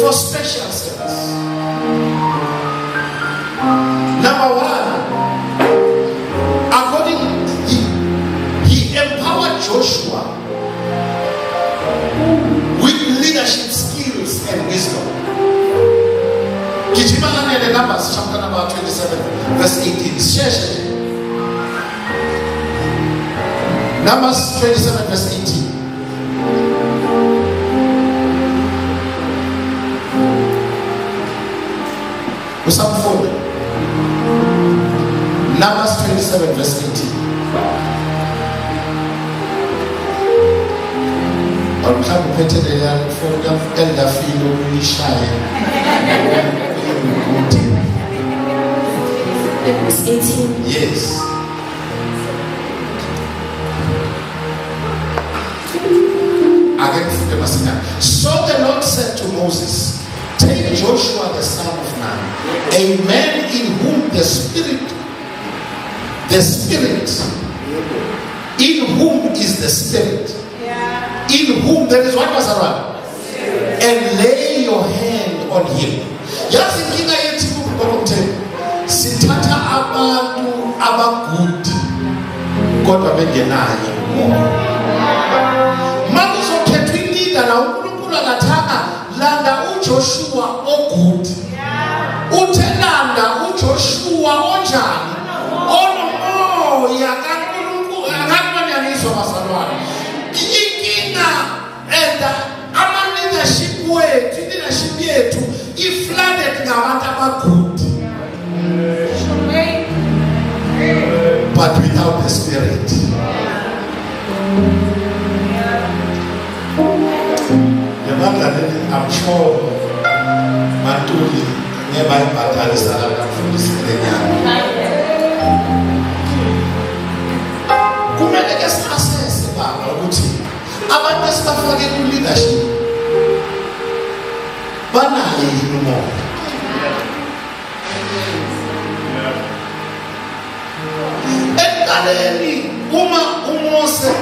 for special service. Number one, according he empowered Joshua with leadership skills and wisdom. In Numbers chapter number 27 verse 18. Numbers 27 verse 18. Usamfunda. Numbers 27 verse 18. Mhlawumbe uphethelele mfowethu elidafile uyishaye. Verse 18. Yes. So the Lord said to Moses, take Joshua the son of Nun, a man in whom the Spirit, in whom is the Spirit, in whom there is what was around, and lay your hand on him. Yes, in Kina sithatha abantu abagood kodwa bengenayo umoya. Makuzokhethwa ileader la uNkulunkulu akathanga landa uJoshua ogood. Uthelanda uJoshua onjani? Onomoya kaNkulunkulu akakwanyanyiswa bazalwane. Inkinga and ama-leadership yethu i-flooded ngabantu abagood. But without the Spirit. I'm sure Matuli nearby Batali Salada from the Spirit. Kumele ke sasese baba ukuthi abantu esibafake ku leadership banayo umoya. Ekaleni uma uMose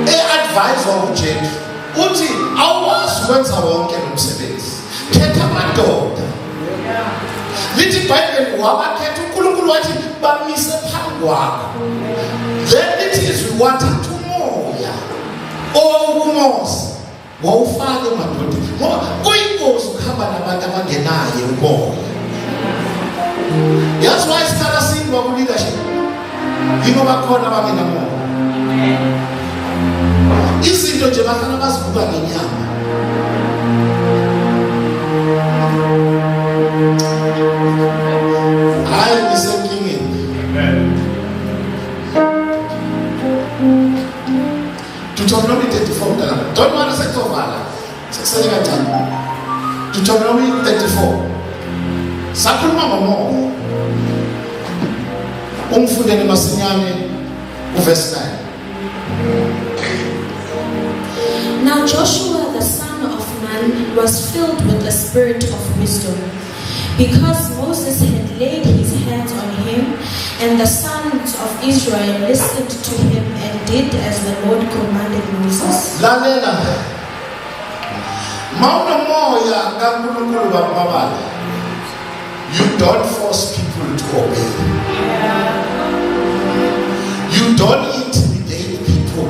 advisor uJethro uthi awukwazi ukwenza wonke lo msebenzi, khetha amadoda. Lithi iBhayibheli wabakhetha uNkulunkulu wathi bamise phambi kwakho. Then it is wathatha umoya owokuMose wawufake emadoda ngoba kuyingozi ukuhamba nabantu abangenayo umoya. That's why isikhala singwa ku leadership. Yimo bakhona abangenamoya. Izinto nje bakhona bazibuka ngenyama. Hayi ngisenkingeni. Deuteronomy 34 don't want to say to vala. Sesele kancane. Deuteronomy 34. Sakhuluma ngomoya. Umfundele masinyane uverse 9. Now Joshua the son of Nun was filled with the spirit of wisdom, because Moses had laid his hands on him, and the sons of Israel listened to him and did as the Lord commanded Moses. Lalela. Mauna moya kaNkulunkulu bamabala. You don't force people to obey. You don't intimidate people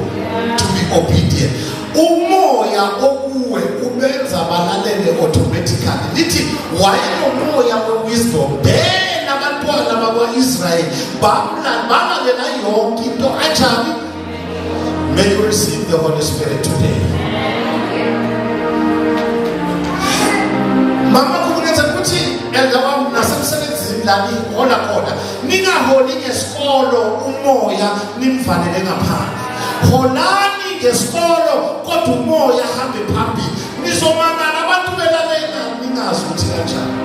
to be obedient. Umoya okuwe ubenza balalele automatically. Lithi wayelomoya we-wisdom. Then abantwana bakwa-Israyeli bamlalela yonke into ajabi. May you receive the Holy Spirit today. Mama kukunenza ukuthi engaba nasemsebenzini la nihola khona ningaholi ngesikolo umoya nimvalele ngaphandle. Holani ngesikolo kodwa umoya hambe phambili. Nizomangala abantu belalela ningazi ukuthi kanjani.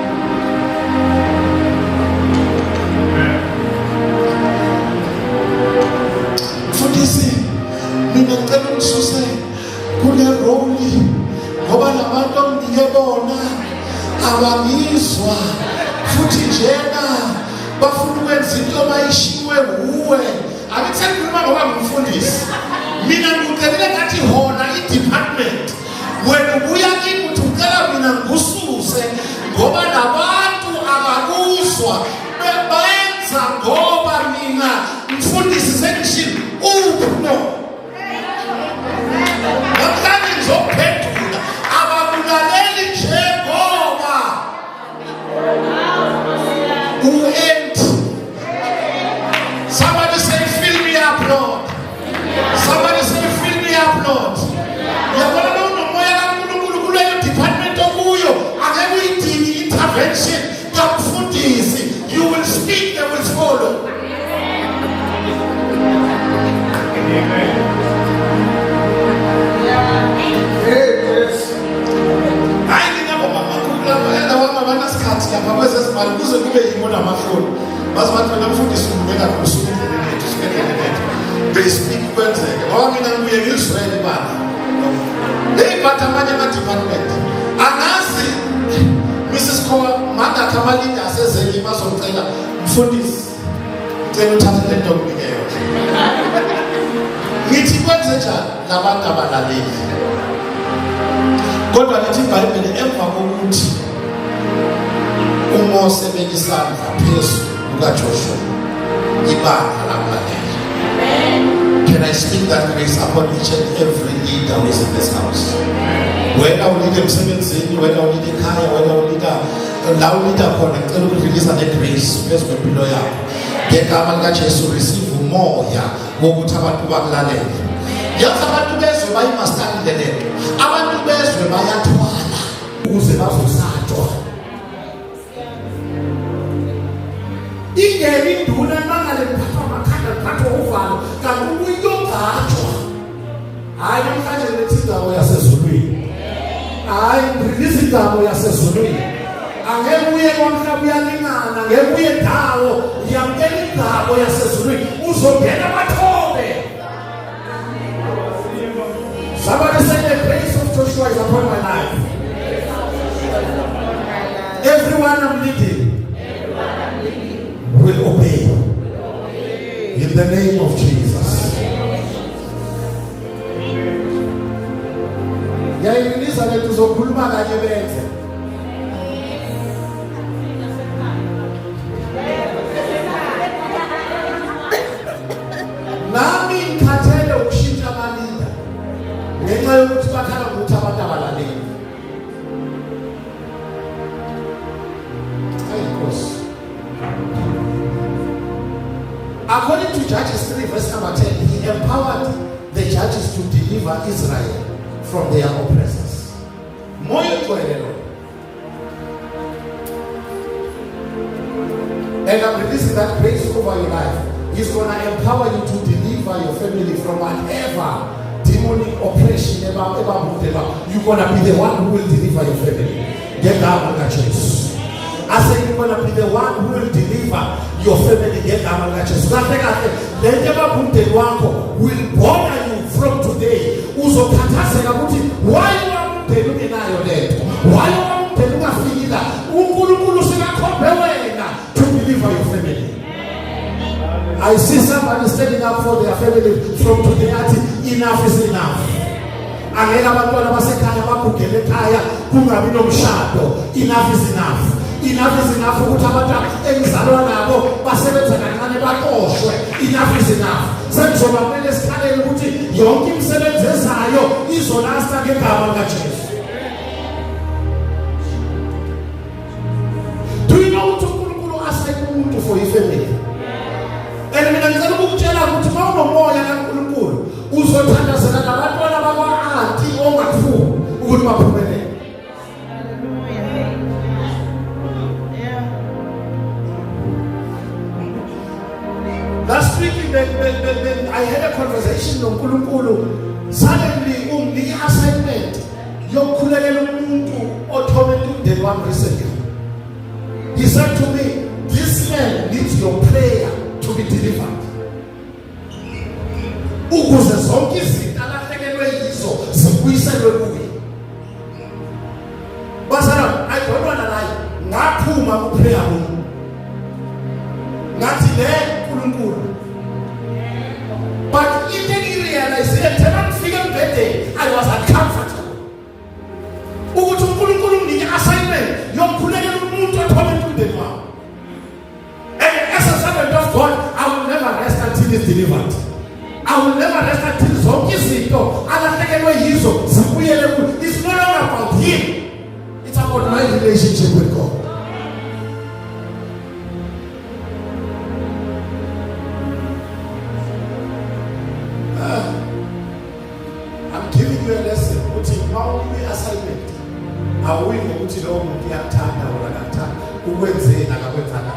Mfundisi mina ngicela ukususe kule role ngoba labantu onginike bona abangizwa futhi njena bafuna ukwenza into abayishiwe uwe. Akuthengi ukuba ngoba ngumfundisi. Mina ngikucelela ngathi hona i-department wena ubuya kimi uthi ucela mina ngususe ngoba nabantu abakuzwa benza ngoba mina mfundisi sengishilo uphumo. Ngakani ngizophendula ababulaleli njengoba u-empty. Somebody say they speak kwenzeke ngoba mina ngibuye ngi-Israel bana eyiphatha amanye ama-department angazi Mrs. Kowa manda kamalinda asezeli bazomcela mfundisi ngicela uthathe le nto kunike yona ngithi kwenze njani labantu abalaleli kodwa lithi iBhayibheli emva kokuthi uMose bekisandla phezulu kukaJoshua ibanga lamlalela. Can I speak that grace upon each and every leader who is in this house? Whether we lead emsebenzini, whether we lead ekhaya, whether we lead la ulida khona ngicela ukurelease the grace phezu kwempilo yakho. Ngegama likaJesu receive umoya wokuthi abantu bakulalele. Yazi abantu bezwe bayimasterile lento. Abantu bezwe bayathwala ukuze bazosatshwa. Ingeni induna mangale mphatha amakhanda mphatha uvalo kanti uyogajwa. Hayi namhlanje lethi indawo yasezulwini. Hayi release indawo yasezulwini. Angeke uye kwamhlaba uyalingana, ngeke uye ndawo yamkela indawo yasezulwini uzongena amathobe. Somebody say the grace of Joshua is upon my life. Everyone I'm leading will obey in the name of Jesus. Yayinisa lethu zokhuluma kanye benze. Nami ngikhathele ukushintsha abalinda ngenxa yokuthi bakhala ukuthi abantu abalaleli. According to Judges 3 verse number 10, he empowered the judges to deliver Israel from their oppressors. And I'm releasing that grace over your life. He's going to empower you to deliver your family from whatever demonic oppression. You're going to be the one who will deliver your family. Get down on that chase. I said you're going to be the one who will deliver your family. Get down on that chase. Will bother you from today. Why you are looking at your dead? Why you are looking at to deliver your family? I see somebody standing up for their family from today. Enough is enough. Enough is enough. Enough is enough. Enough is enough. Do you know what Unkulunkulu asked for your family? And mina ngicela ukutshela ukuthi mawunomoya kaNkulunkulu uzothandazela nabantwana bakwa-anti ongafuni ukuthi baphumelele. Last week I had a conversation with Unkulunkulu. Suddenly the assignment yokukhulekela umuntu othobela umndeni wami recently. He said to me, this man needs your prayer to be delivered. Ukuze zonke izinto alahlekelwe yizo zibuyiselwe kuye. Basara, I don't want to lie. Ngaphuma kuprayer room. Ngathi le uNkulunkulu. But in the realize that I was uncomfortable. Ukuthi uNkulunkulu unike assignment yokukhulekela umuntu othobela umndeni wami. And as a servant of God, I will never rest until he's delivered. I will never rest until zonke izinto alahlekelwe yizo zibuyele kuye. It's no longer about him. It's about my relationship with God. I'm giving you a lesson. Uthi mawuwe assignment. Awuyi ngokuthi lo muntu uyathanda or akathanda. Ukwenzeni akakwenzanga.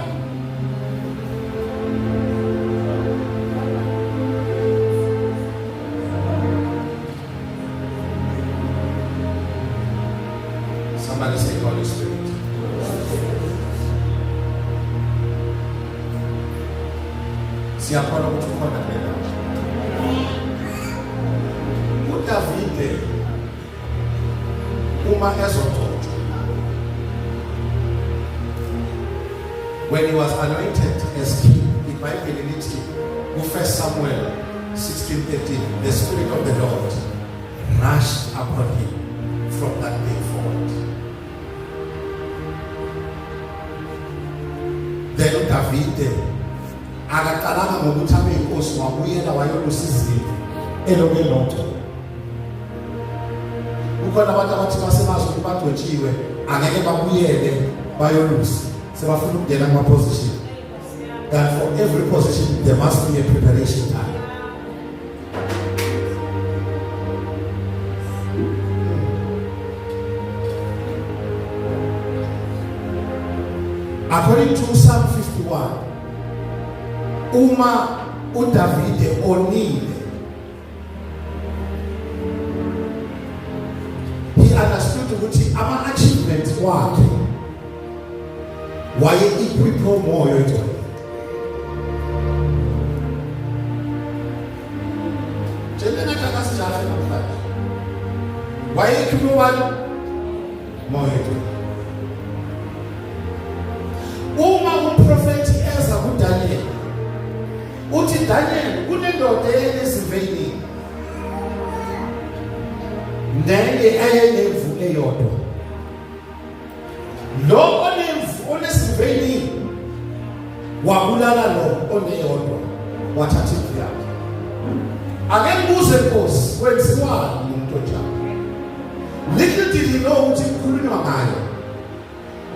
Somebody say Holy Spirit. Siyakhona ukuthi ukhona phela. When he was anointed as king, in my ability, 1 Samuel 16:13, the Spirit of the Lord rushed upon him from that day forward. Then David akakalanga ngokuthi abe inkosi wabuyela wayolusa izipho elobelonto. Ukhona abantu abathi basemazi ukuthi bagcotshiwe angeke babuyele bayolusa sebafuna ukungena kuma position. That for every position there must be a preparation time. According to Psalm 51, uma uDavide onile, he understood ukuthi ama achievements wakhe waye equip moyo egcwele. Njena kakasijala namhlanje waye equip moyo egcwele. Uma umprofeti eza kuDaniel uthi Daniel kunendoda eyeziveni nene ayenemvu eyodwa, lo onesiveni wabulala lo oneyodwa wathatha imvu yakhe. Ake mbuze Nkosi kwenziwani umuntu onjalo? Little did he know ukuthi kukhulunywa ngayo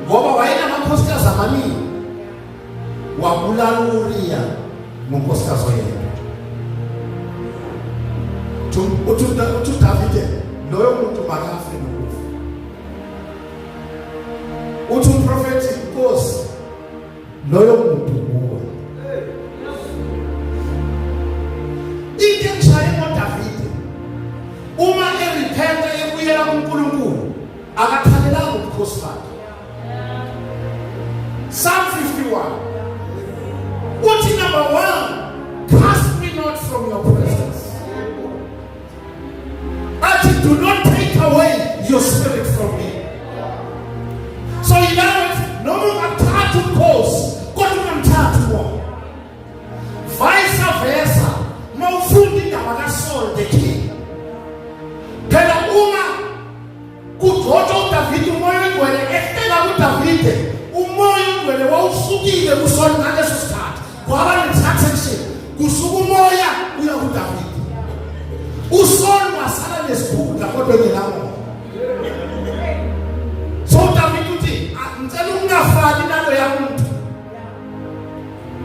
ngoba wayenamakhosikazi amaningi, wabulala uRiya ngonkosikazi oyedwa. Uthi uDavide loyo muntu makafe nokufa. Uthi umprofeti Nkosi loyo muntu nguwe. Into engishaye ngoDavide uma erepenta ebuyela kuNkulunkulu akathalelanga ubukhosi bakhe. Psalm 51. What is number 1? Cast me not from your presence. And do not take away your spirit from me. So in other words, no more to cause, God will to more. Vice versa. No food in our soul, the king. Pela uma kutoto David moyo wele estela David. Umoya wele wawusukile kusona ngaleso sikhathi kwaba ne-transaction kusuka umoya uya kuDavid. Usaul wasala nesikhundla kodwa engelamo. So David uthi ngicela ungafani nalo yamuntu.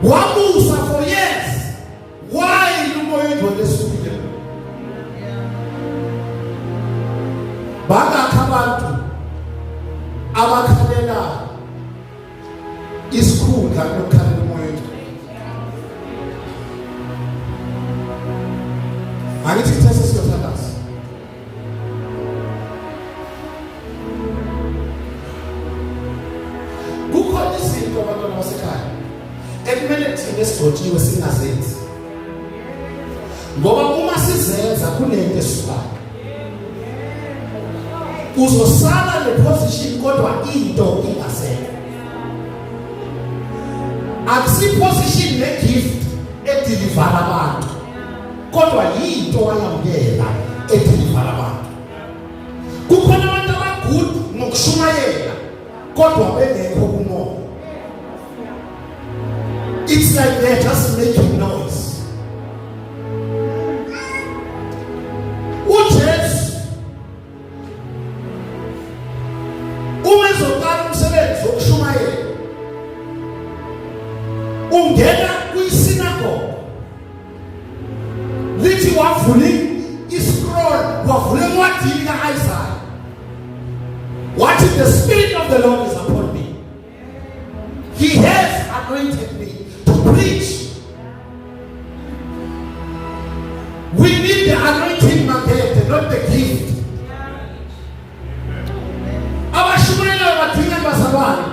Wabusa for years. Why umoya wele esukile? Bangakho abantu abakhalela isikhundla nokukhalela umoya. Angithi ithatha siyothandaza. Kukhona izinto abantwana basekhaya ekumele thina sigcotshiwe singazenzi. Ngoba uma sizenza kunento esisukayo. Uzosala le position kodwa into ingasekho. Akusi position ne-gift edilivara abantu kodwa yinto wayamukela edilivara abantu. Kukhona abantu abagood ngokushumayela kodwa bengekho kumoya. It's like they're just making noise. uJesu umezoqala umsebenzi wokushumayela ungena kwisinagoge lithi wavula iscroll wavula encwadini kaIsaiah wathi the spirit of the Lord is upon me. He has anointed me to preach. We need the anointing mandate, not the gift. Abashumayela badinga bazalwane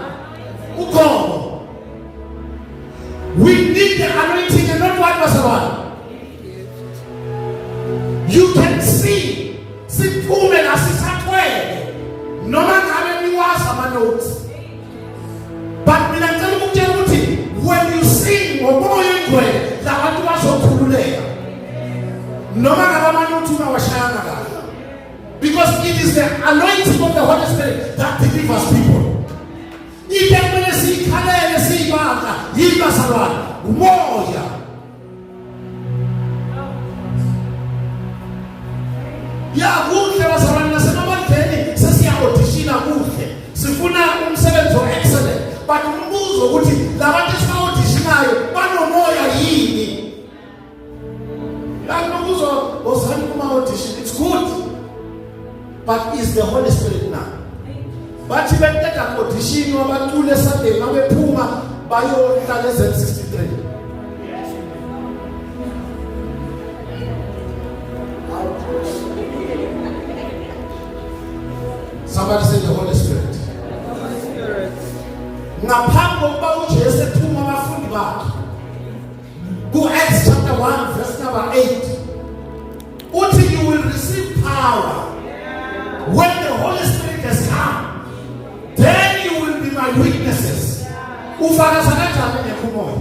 ukhona. We need the anointing and not what bazalwane. You can see siphume la sisatwele Because it is the anointing of the Holy Spirit that delivers people. Ya kuhle bazalwane nasemabandleni sesiya-auditiona kuhle sifuna umsebenzi o-excellent but umbuzo ukuthi labantu esiba-audishinayo banomoya yini? Umbuzo wozani kuma-audition, it's good but is the Holy Spirit now? Bathi beqeda audition wabacule Sunday mabephuma bayohlala eZ63. Somebody say the Holy Spirit. Ngaphambi kokuba uJesu ephuma abafundi bakhe ku-Acts chapter 1 verse number 8 uthi you will receive power when the Holy Spirit has come, then you will be my witnesses. Ufakaza kanjani ngekumoya?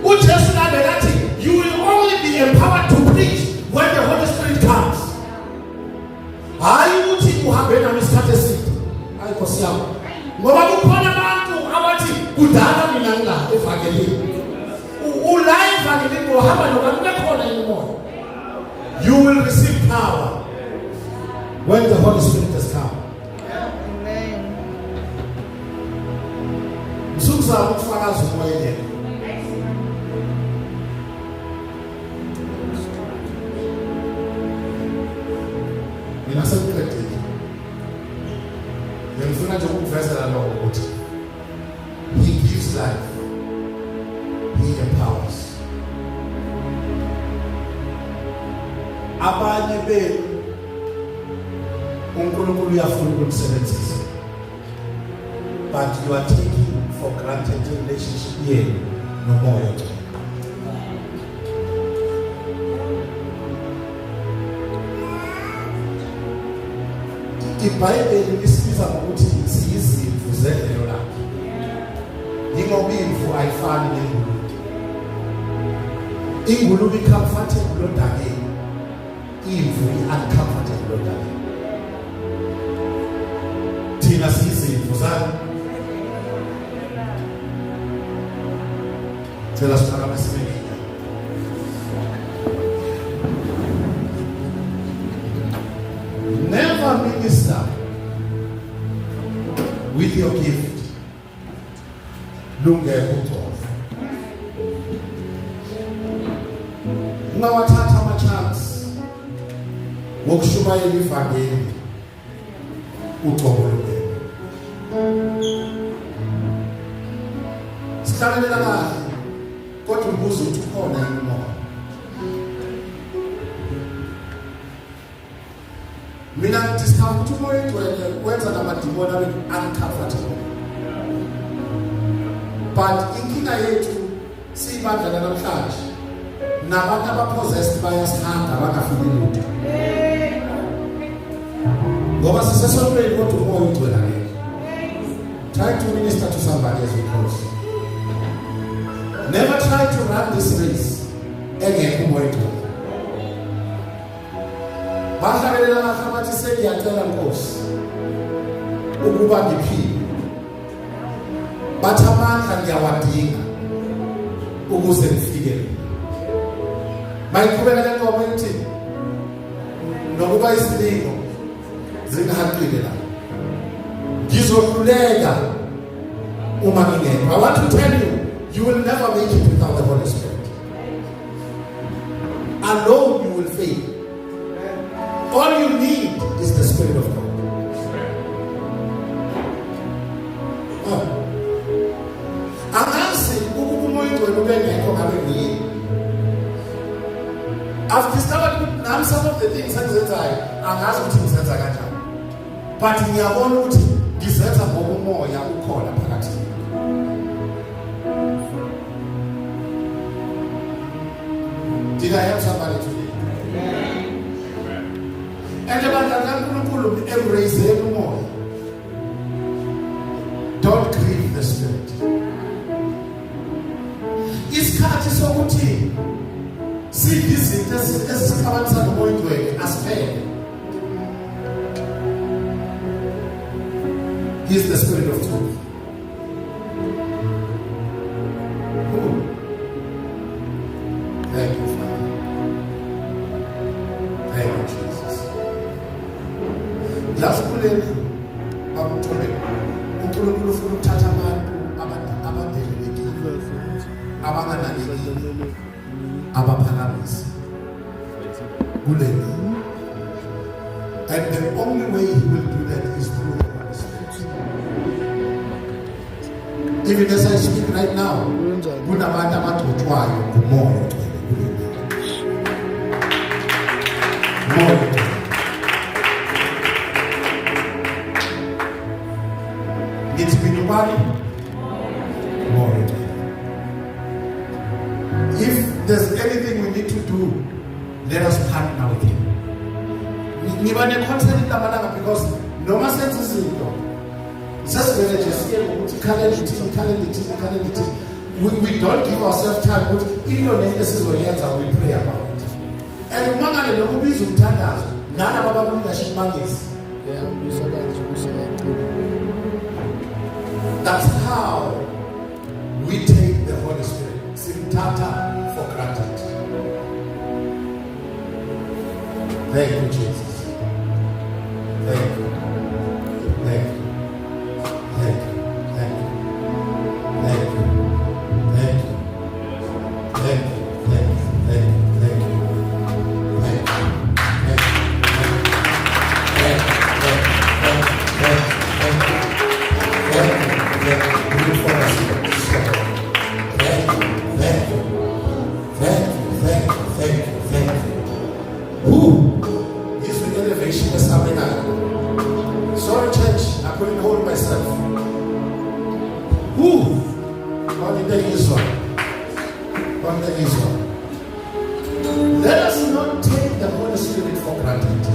uJesu nathi you will only be empowered to preach when the Holy Spirit comes. Hayi uthi uhambe nami isikhathi eside. Hayi Nkosi yami. Ngoba kukhona abantu abathi kudala mina ngila evangelini. Ulive evangelini uhamba nobantu bekhona imoya. You will receive power when the Holy Spirit has come. Amen. Msuzama ukufakaza umoya yena. Mina sekuqedile. Ngifuna nje ukuvezela lokho ukuthi He gives life. He empowers. Abanye benu uNkulunkulu uyafuna ukumsebenzisa. But you are taking for granted the relationship yenu nomoya wethu. iBhayibheli lisibiza ngokuthi siyizimvu zedlelo lakhe. Ingoba imvu ayifani nengulube. Ingulube i-comfortable odakeni. Imvu i-uncomfortable odakeni. Thina siyizimvu zani. Cela siphakame sibeke. Never minister with your gift. Lungekho uThofu. Ungawathatha ama-chance wokushumayela ivangeli uqoboleke. Sihlabelela kahle kodwa umbuzo uthi ukhona yini umoya? Mina discount ukuthi umoya egcwele wenza namadimoni abe uncomfortable. But inkinga yethu siyibandla namhlanje nabantu abapossessed bayasihanda bangafuni lutho. Ngoba sisesonweni kodwa umoya ugcwele ngeke. Try to minister to somebody as you close. Never try to run this race engekho umoya ugcwele. Bahlabelela ngathi sengiyacela Nkosi ukuba ngiphile. Bathi amandla ngiyawadinga ukuze ngifike. Bayiqhubeka le ngoma ithi nokuba isilingo zingahaqile la. Ngizohluleka uma ngingekho. I want to tell you, you will never make it without the Holy Spirit. Alone you will fail. All you need is the Spirit of God. I've discovered now some of the things that I ask things that I can't. But in your own desert of more you call a party. Did I help somebody today? And about embrace more. Don't grieve the Spirit. sokuthi sivisit esiqhabanisa nomoya wethu asiphele. He is the Spirit of truth. Thank you, Father. Thank you, Jesus. Last bullet, I'm told you, uNkulunkulu ufuna ukuthatha abantu abadelelekile, abanganakekile, abaphakamisa. Kuleli. And the only way he will do that is through the Holy Spirit. Even as I speak right now, kunabantu abagcotshwayo ngumoya ogcwele kuleli. Moya. It's been a while. Moya. If there's anything we need to do, let us partner with him. Nibane concern lamalanga because noma senze izinto sesivele nje siye ngokuthi calendar we don't give ourselves time ukuthi into le esizoyenza we pray about it. And umangale lokubiza umthandazo nana baba leadership bangezi. That's how we take the Holy Spirit. Simthatha for granted. Thank you, Jesus. Thank you. Thank you. Thank you. Thank you. Thank you. Thank you. Thank you. Thank you. Thank you. Thank you. Thank you. Sorry, church, I couldn't hold myself. Let us not take the Holy Spirit for granted.